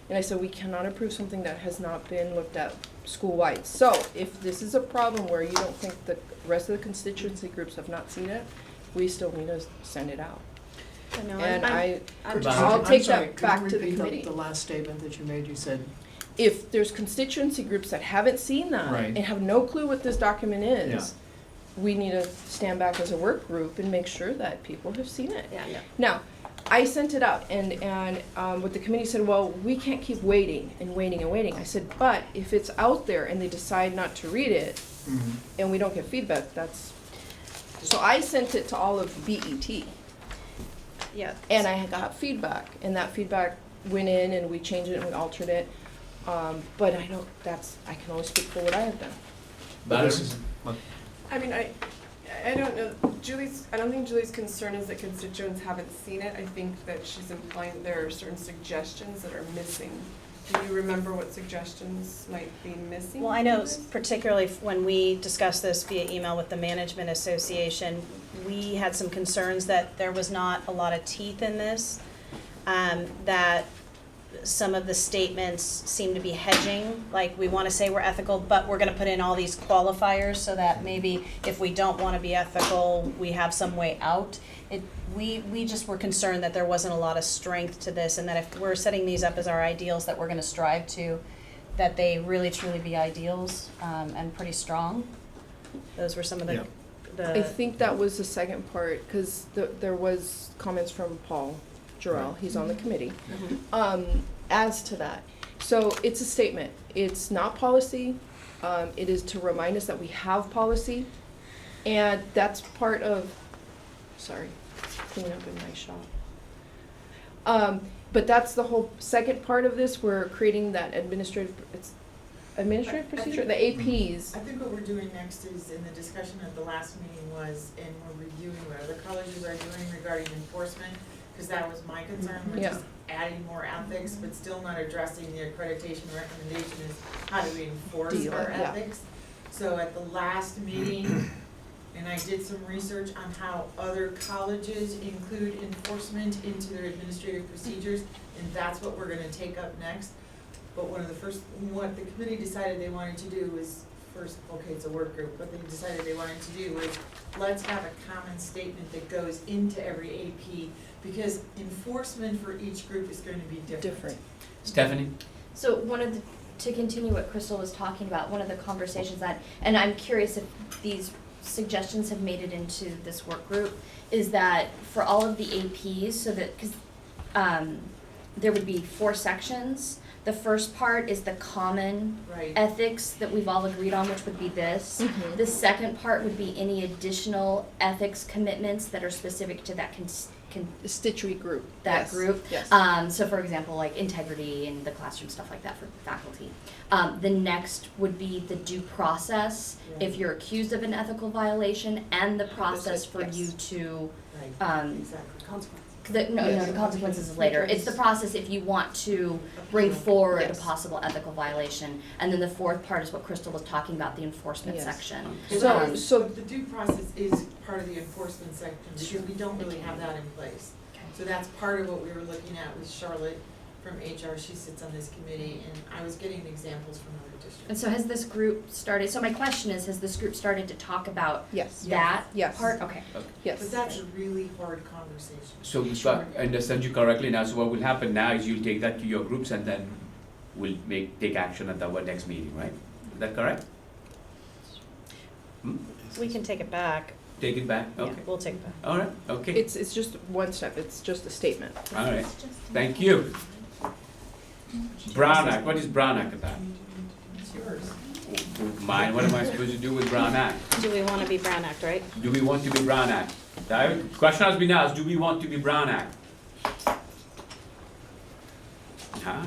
And I said, we cannot approve something that has not been looked at school-wide. So if this is a problem where you don't think the rest of the constituency groups have not seen it, we still need to send it out. And I'll take that back to the committee. The last statement that you made, you said, If there's constituency groups that haven't seen that Right. and have no clue what this document is, Yeah. we need to stand back as a work group and make sure that people have seen it. Yeah. Now, I sent it out and what the committee said, well, we can't keep waiting and waiting and waiting. I said, but if it's out there and they decide not to read it and we don't get feedback, that's, so I sent it to all of BET. Yeah. And I got feedback, and that feedback went in and we changed it and we altered it. But I can only speak for what I have done. I mean, I don't know, I don't think Julie's concern is that constituents haven't seen it. I think that she's implying there are certain suggestions that are missing. Do you remember what suggestions might be missing? Well, I know from this? particularly when we discussed this via email with the Management Association, we had some concerns that there was not a lot of teeth in this, that some of the statements seem to be hedging, like we want to say we're ethical, but we're going to put in all these qualifiers so that maybe if we don't want to be ethical, we have some way out. We just were concerned that there wasn't a lot of strength to this, and that if we're setting these up as our ideals that we're going to strive to, that they really truly be ideals and pretty strong. Those were some of the. I think that was the second part, because there was comments from Paul Jarrell, he's on the committee, as to that. So it's a statement. It's not policy. It is to remind us that we have policy, and that's part of, sorry, clean up in my shop. But that's the whole second part of this. We're creating that administrative procedure, the APs. I think what we're doing next is, in the discussion at the last meeting was, and we're reviewing what other colleges are doing regarding enforcement, because that was my concern, we're Yeah. just adding more ethics, but still not addressing the accreditation recommendation is how do we enforce Deal, our yeah. ethics? So at the last meeting, and I did some research on how other colleges include enforcement into their administrative procedures, and that's what we're gonna take up next. But what the committee decided they wanted to do was, first, okay, it's a work group, what they decided they wanted to do was, let's have a common statement that goes into every AP, because enforcement for each group is going to be different. Stephanie? So to continue what Crystal was talking about, one of the conversations and I'm curious if these suggestions have made it into this work group, is that for all of the APs, so that, because there would be 4 sections, The first part is the common Right. ethics that we've all agreed on, which would be this. Mhm. The second part would be any additional ethics commitments that are specific to that Constituent group. that Yes, group. Yes. So for example, like integrity in the classroom, stuff like that for faculty. The next would be the due process, if you're accused of an ethical violation, and the process for Yes. you to, Right, exactly. the consequences is later. It's the process if you want to bring forward a possible ethical violation. And then the fourth part is what Crystal was talking about, the enforcement Yes. section. So The due process is part of the enforcement section, because we don't really have that in place. So that's part of what we were looking at with Charlotte from HR, she sits on this committee, and I was getting examples from other districts. And so has this group started, so my question is, has this group started to talk about yes. that Yes. part? Okay. Yes. But that's a really hard conversation. So if I understand you correctly now, so what will happen now is you'll take that to your groups and then we'll take action at our next meeting, right? Is that correct? We can take it back. Take it back? Yeah, Okay. we'll take it back. All right, okay. It's just one step, it's just a statement. All right, thank you. Brown Act, what is Brown Act about? It's yours. Mine, what am I supposed to do with Brown Act? Do we want to be Brown Act, right? Do we want to be Brown Act? The question has been asked, do we want to be Brown Act? Huh?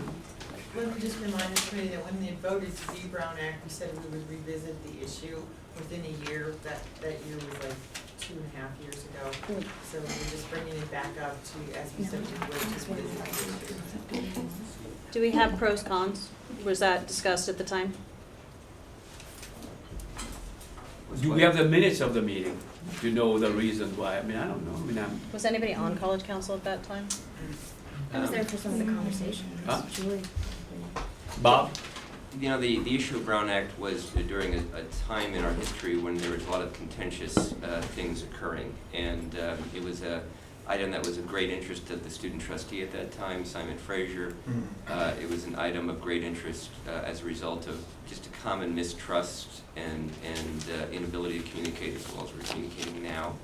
Let me just remind the committee that when they voted to be Brown Act, we said we would revisit the issue within a year. That year was like 2.5 years ago. So we're just bringing it back up to, as we said, we would just visit the issue. Do we have pros, cons? Was that discussed at the time? Do we have the minutes of the meeting to know the reasons why? I mean, I don't know. I mean, Was anybody on college council at that time? I was there for some of the conversations. Huh? Julie. Bob? You know, the issue of Brown Act was during a time in our history when there was a lot of contentious things occurring. And it was a item that was of great interest to the student trustee at that time, Simon Frazier. It was an item of great interest as a result of just a common mistrust and inability to communicate as well as we're communicating now.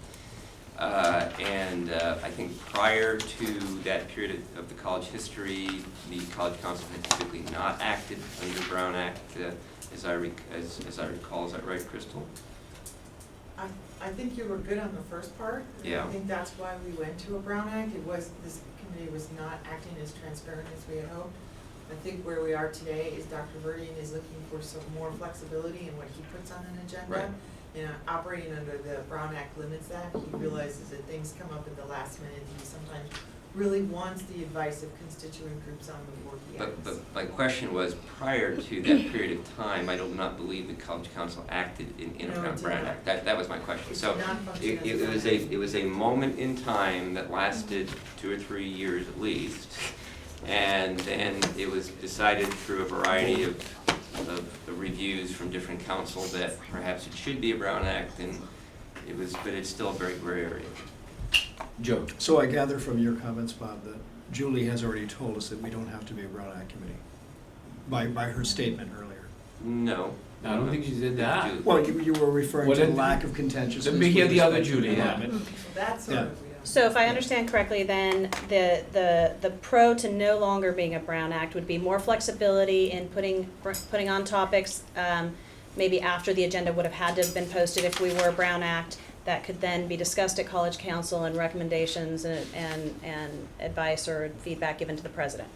I think prior to that period of the college history, the College Council had typically not acted under the Brown Act, as I recall. Is that right, Crystal? I think you were good on the first part. Yeah. I think that's why we went to a Brown Act. This committee was not acting as transparent as we had hoped. I think where we are today is Dr. Verdian is looking for some more flexibility in what he puts on an agenda. Right. You know, operating under the Brown Act limits that. He realizes that things come up at the last minute. He sometimes really wants the advice of constituent groups on the board. But my question was, prior to that period of time, I do not believe the College Council acted in No, a it did Brown not. Act. That was my question. It So did not function it as a was Brown Act. it was a moment in time that lasted 2 or 3 years at least, and then it was decided through a variety of the reviews from different council that perhaps it should be a Brown Act, and but it's still a very gray area. Joe? So I gather from your comments, Bob, that Julie has already told us that we don't have to be a Brown Act committee by her statement earlier. No. I don't think she said that. Well, you were referring Well, to the then- lack of contentiousness. Let me hear with the other respect to Julie, yeah. development. That's sort Yeah. of, So if I understand correctly, then the pro to no longer being a Brown Act would be more flexibility in putting on topics, maybe after the agenda would have had to have been posted if we were a Brown Act, that could then be discussed at College Council and recommendations and advice or feedback given to the president.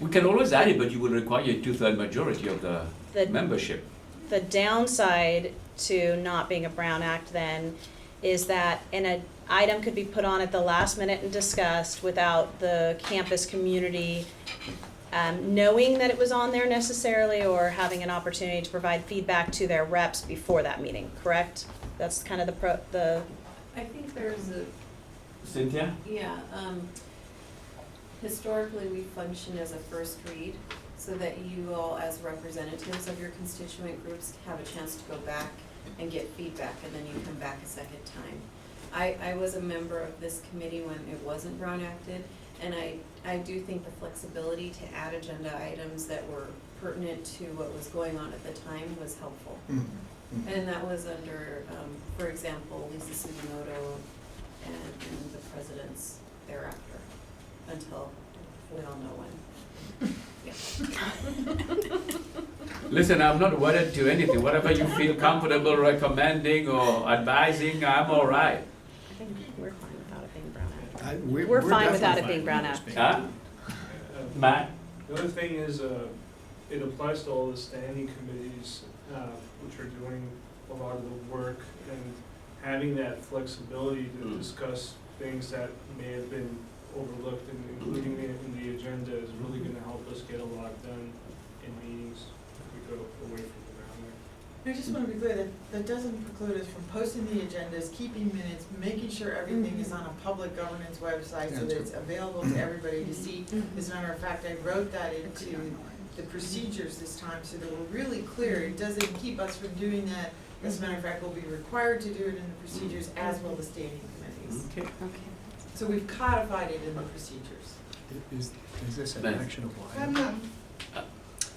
We can always add it, but you will require a 2/3 majority of the membership. The downside to not being a Brown Act then is that an item could be put on at the last minute and discussed without the campus community knowing that it was on there necessarily, or having an opportunity to provide feedback to their reps before that meeting, correct? That's kind of the I think there's a, Cynthia? yeah, historically, we function as a first read, so that you all, as representatives of your constituent groups, have a chance to go back and get feedback, and then you come back a second time. I was a member of this committee when it wasn't Brown Acted, and I do think the flexibility to add agenda items that were pertinent to what was going on at the time was helpful. And that was under, for example, Lisa Sugimoto and the presidents thereafter, until we all know when. Yeah. Listen, I'm not wedded to anything. Whatever you feel comfortable recommending or advising, I'm all right. I think we're fine without it being Brown Act. We're fine without definitely it being fine Brown with Act. this Huh? Matt? The other thing is, it applies to all the standing committees, which are doing a lot of the work, and having that flexibility to discuss things that may have been overlooked and including it in the agenda is really gonna help us get a lot done in meetings if we go away from the Brown Act. I just want to be clear that that doesn't preclude us from posting the agendas, keeping minutes, making sure everything is on a public governance website so that it's available to everybody to see. As a matter of fact, I wrote that into the procedures this time so that we're really clear. It doesn't keep us from doing that. As a matter of fact, we'll be required to do it in the procedures as will the standing committees. Okay. So we've codified it in the procedures. Is this an Ben. actionable item?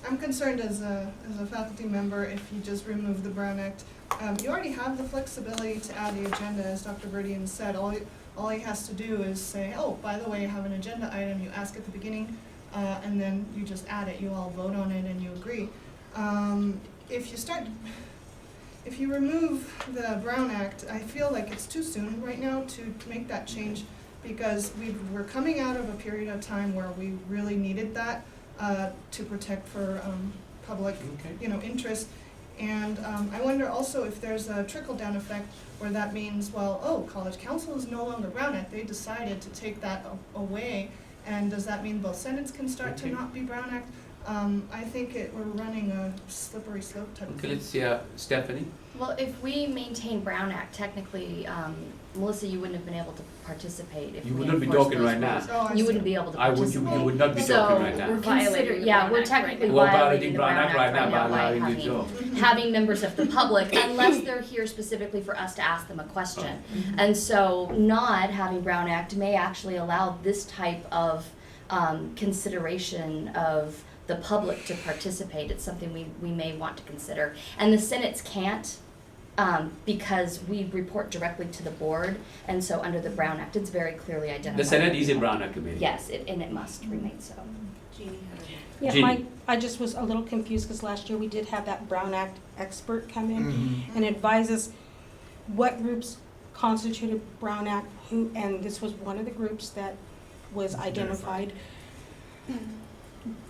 I'm concerned as a faculty member if you just remove the Brown Act. You already have the flexibility to add the agenda, as Dr. Verdian said. All he has to do is say, oh, by the way, I have an agenda item, you ask at the beginning, and then you just add it, you all vote on it and you agree. If you remove the Brown Act, I feel like it's too soon right now to make that change, because we're coming out of a period of time where we really needed that to protect for public, interest. And I wonder also if there's a trickle-down effect where that means, well, oh, College Council is no longer Brown Act. They decided to take that away, and does that mean both senates can start to not be Brown Act? I think we're running a slippery slope type of Okay, thing. let's see, Stephanie? Well, if we maintain Brown Act, technically, Melissa, you wouldn't have been able to participate if You we wouldn't be enforced talking those right now. rules. Oh, I You see. wouldn't be able to I would, participate. you would not be talking right So now. we're Violating considering, the yeah, Brown we're Act technically right now. We're violating violating the Brown Brown Act Act right now right by now by allowing you having, to. having members of the public, unless they're here specifically for us to ask them a question. And so not having Brown Act may actually allow this type of consideration of the public to participate. It's something we may want to consider. And the senates can't, because we report directly to the board, and so under the Brown Act, it's very clearly identified. The Senate is a Brown Act committee. Yes, and it must remain so. Jeannie had Yeah, Jeannie. I just was a little confused because last year we did have that Brown Act expert come in Mhm. and advise us what groups constituted Brown Act, and this was one of the groups that was identified.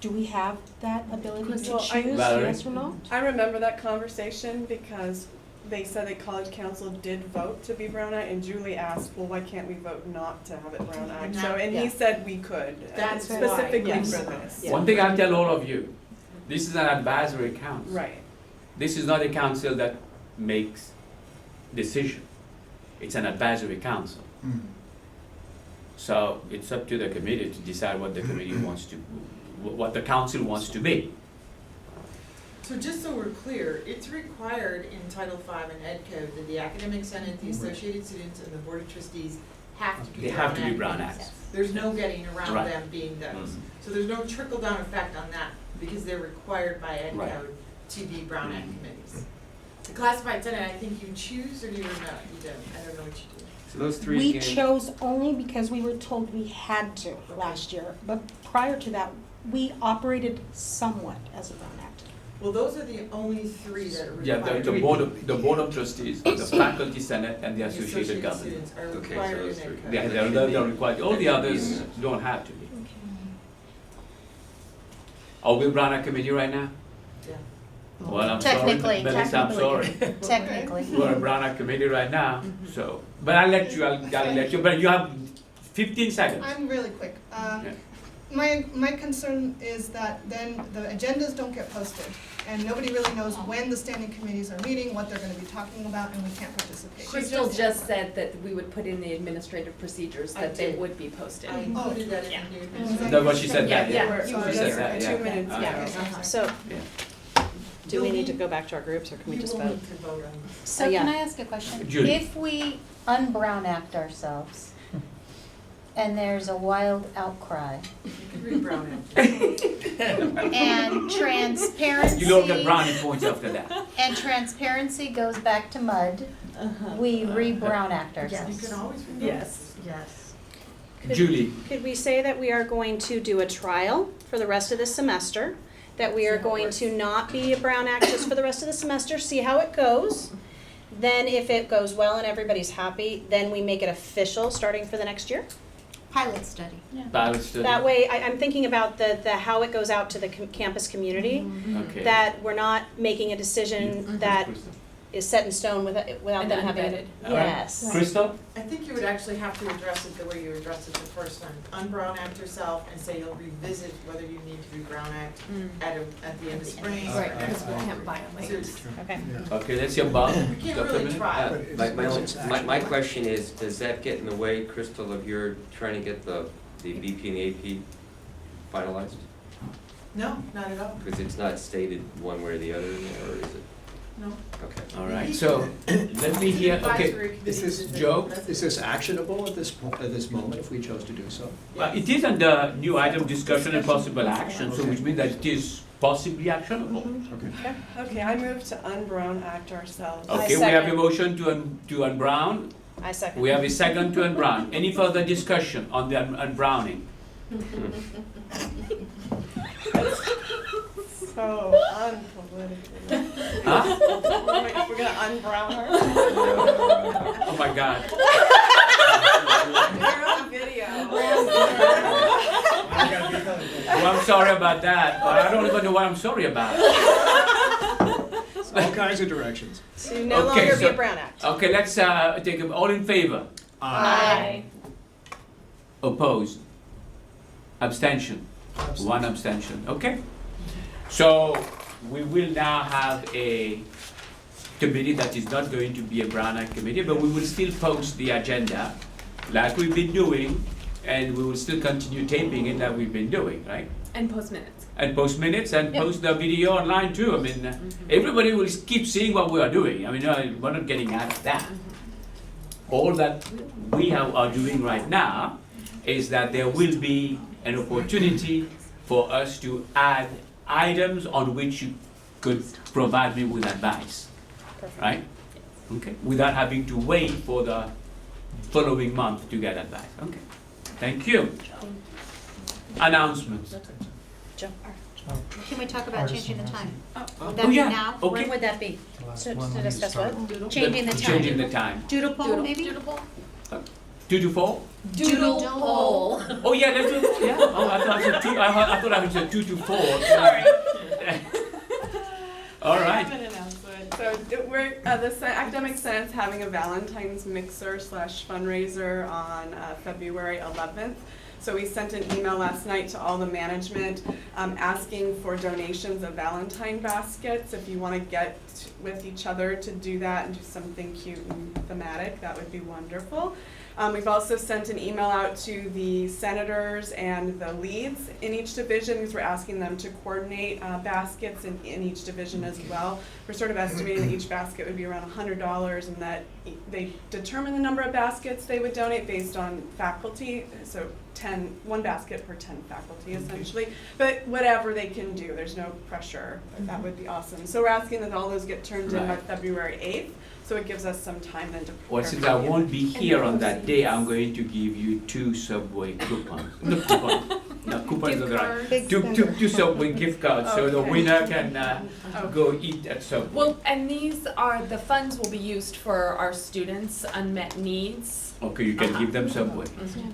Do we have that ability to Crystal, choose, Valerie? yes or no? I remember that conversation because they said that College Council did vote to be Brown Act, and Julie asked, well, why can't we vote not to have it Brown Act? So, and he Yeah. said we could, That's why, specifically yes. for this. One thing I'll tell all of you, this is an advisory council. Right. This is not a council that makes decision. It's an advisory council. Mm. So it's up to the committee to decide what the committee wants to, what the council wants to be. So just so we're clear, it's required in Title V and Ed Code that the academic senate, the associated students, and the board of trustees have to be They Brown have to be Act Brown members. Acts. There's no getting around Right. them being those. Mhm. So there's no trickle-down effect on that because they're required by Ed Right. Code to be Brown Act Mhm. committees. The classified senate, I think you choose or you don't, you don't, I don't know what you do. So those three We again. chose only because we were told we had to last year, but prior to that, we operated somewhat as a Brown Act. Well, those are the only three that are Yeah, required. the board of trustees, the faculty senate, and the The associated government. students are Okay, so required those in three. Ed Code. They're required, all the others don't have to be. Are we Brown Act committee right now? Yeah. Well, I'm sorry, Technically, Melissa, I'm sorry. Technically. We're a Brown Act committee right now, so, but I'll let you, but you have 15 seconds. I'm really quick. Yeah. My concern is that then the agendas don't get posted, and nobody really knows when the standing committees are meeting, what they're gonna be talking about, and we can't participate. Crystal just said that we would put in the administrative procedures I that they did. would be posted. I included that in Yeah. the administrative. That's what she said, Yeah, that, yeah. yeah. You She were said just that, 2 yeah. minutes Okay. ago. So, Yeah. do we need to go back to our groups, or can we just You will vote? need to vote on this. So yeah. can I ask a question? Julie. If we un-Brown Act ourselves, and there's a wild outcry, You can read Brown Act. and transparency. You don't get brownie points after that. And transparency goes back to mud, we re-Brown Act You ourselves. can always read. Yes. Yes. Could- Julie, Could we say that we are going to do a trial for the rest of the semester, that we are going to not be a Brown Act just for the rest of the semester, see how it goes. Then if it goes well and everybody's happy, then we make it official starting for the next year. Pilot study. Pilot study. That way, I'm thinking about the how it goes out to the campus community, Okay. that we're not making a decision that is set in stone without And them having. unvetted. All right. Yes. Crystal? I think you would actually have to address it the way you addressed it the first time. Un-Brown Act yourself and say you'll revisit whether you need to be Brown Act at the end of spring. Right, because we can't violate. Okay. Okay, that's your Bob. You can't really try. My question is, does that get in the way, Crystal, of your trying to get the BP and the AP finalized? No, not at all. Because it's not stated one way or the other, or is it? No. Okay. All right, so let me hear, okay. Is this, Joe? is this actionable at this at this moment if we chose to do so? It is under new item discussion and possible action, so which means that it is possibly actionable. Okay. Okay, I move to un-Brown Act ourselves. Okay, we have a motion to unbrown. I second. We have a second to unbrown. Any further discussion on the unbrowning? So unpolitical. Huh? We're gonna un-brown her. Oh my God. You're on video. Oh, I'm sorry about that, but I don't even know what I'm sorry about. All kinds of directions. To no longer be a Brown Act. Okay, let's take them. All in favor? Aye. Opposed? Abstention? One abstention, okay. So we will now have a committee that is not going to be a Brown Act committee, but we will still post the agenda like we've been doing, and we will still continue taping it like we've been doing, right? And post minutes. And post minutes and post the video online too. I mean, everybody will keep seeing what we are doing. I mean, we're not getting out of that. All that we are doing right now is that there will be an opportunity for us to add items on which you could provide me with advice, right? Okay, without having to wait for the following month to get advice. Okay, thank you. Announcements. Joe. Can we talk about changing the time? Would Oh, that be yeah. now? Okay. When would that be? So to discuss what? Changing the time? Changing the time. Doodle poll, maybe? 2 to 4? Doodle poll. Oh yeah, let's do. Yeah. Oh, I thought I said 2. I thought I said 2 to 4. Sorry. All I right. have an announcement. So we're the Academic Senate's having a Valentine's mixer / fundraiser on February 11th. So we sent an email last night to all the management asking for donations of Valentine baskets. If you want to get with each other to do that and do something cute and thematic, that would be wonderful. We've also sent an email out to the senators and the leads in each division because we're asking them to coordinate baskets in each division as well. We're sort of estimating that each basket would be around $100 and that they determine the number of baskets they would donate based on faculty, so 1 basket per 10 faculty essentially, but whatever they can do, there's no pressure, but that would be awesome. So we're asking that all those get turned in by Right. February 8th. So it gives us some time then to prepare. Well, since for I the won't be event. here on that day, I'm going to give you 2 Subway coupons. No, coupons. No, coupons are the right. Two Subway gift cards, so the Okay. winner can go eat at Subway. Well, and the funds will be used for our students' unmet needs. Okay, you can give them Subway.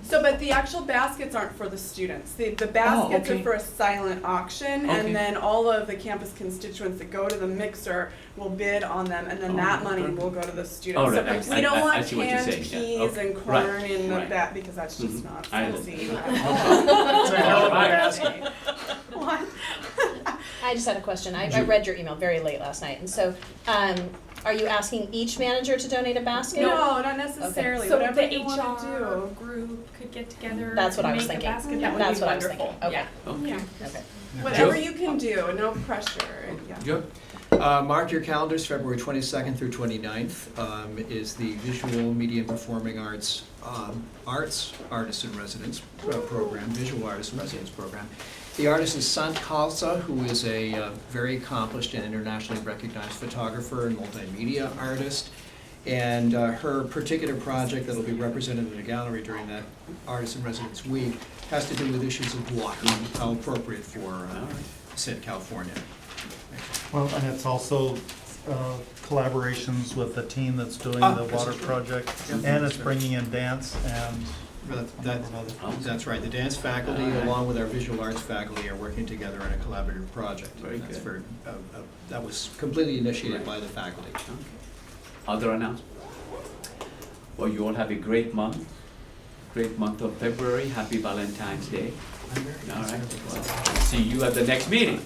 So, but the actual baskets aren't for the students. The baskets okay. are for a silent auction, Okay. and then all of the campus constituents that go to the mixer will bid on them, and then that money will go to the students. All right, So we don't I want see what you're canned saying, yeah. peas Okay. and corn Right, in the right. back, because that's just Mhm. not I fancy. It's a hell of a basket. What? I just had a question. I read your email very late last night, and so, are you asking each manager to donate a basket? No, not necessarily. So Whatever the you want to HR do. group could get together. That's what and I was make a thinking. basket. That would That's be what I was wonderful. thinking. Okay. Okay. Yeah. Okay. Whatever Joe? you can do, no pressure. Yeah. Joe? Mark your calendars, February 22nd through 29th is the Visual Media and Performing Arts Artist in Residence program, Visual Artist in Residence program. The artist is Sant Khalsa, who is a very accomplished and internationally recognized photographer and multimedia artist. And her particular project that will be represented in the gallery during that Artist in Residence week has to do with issues of water, how appropriate for said California. Well, and it's also collaborations with the team that's doing Ah, the this water is true. project, Yeah. and it's bringing in dance and That's right, the dance faculty, along with our visual arts faculty, are working together on a collaborative project. Very That's good. that was completely initiated by the faculty. Other announcements? Well, you all have a great month of February. Happy Valentine's Day. All right, well, see you at the next meeting.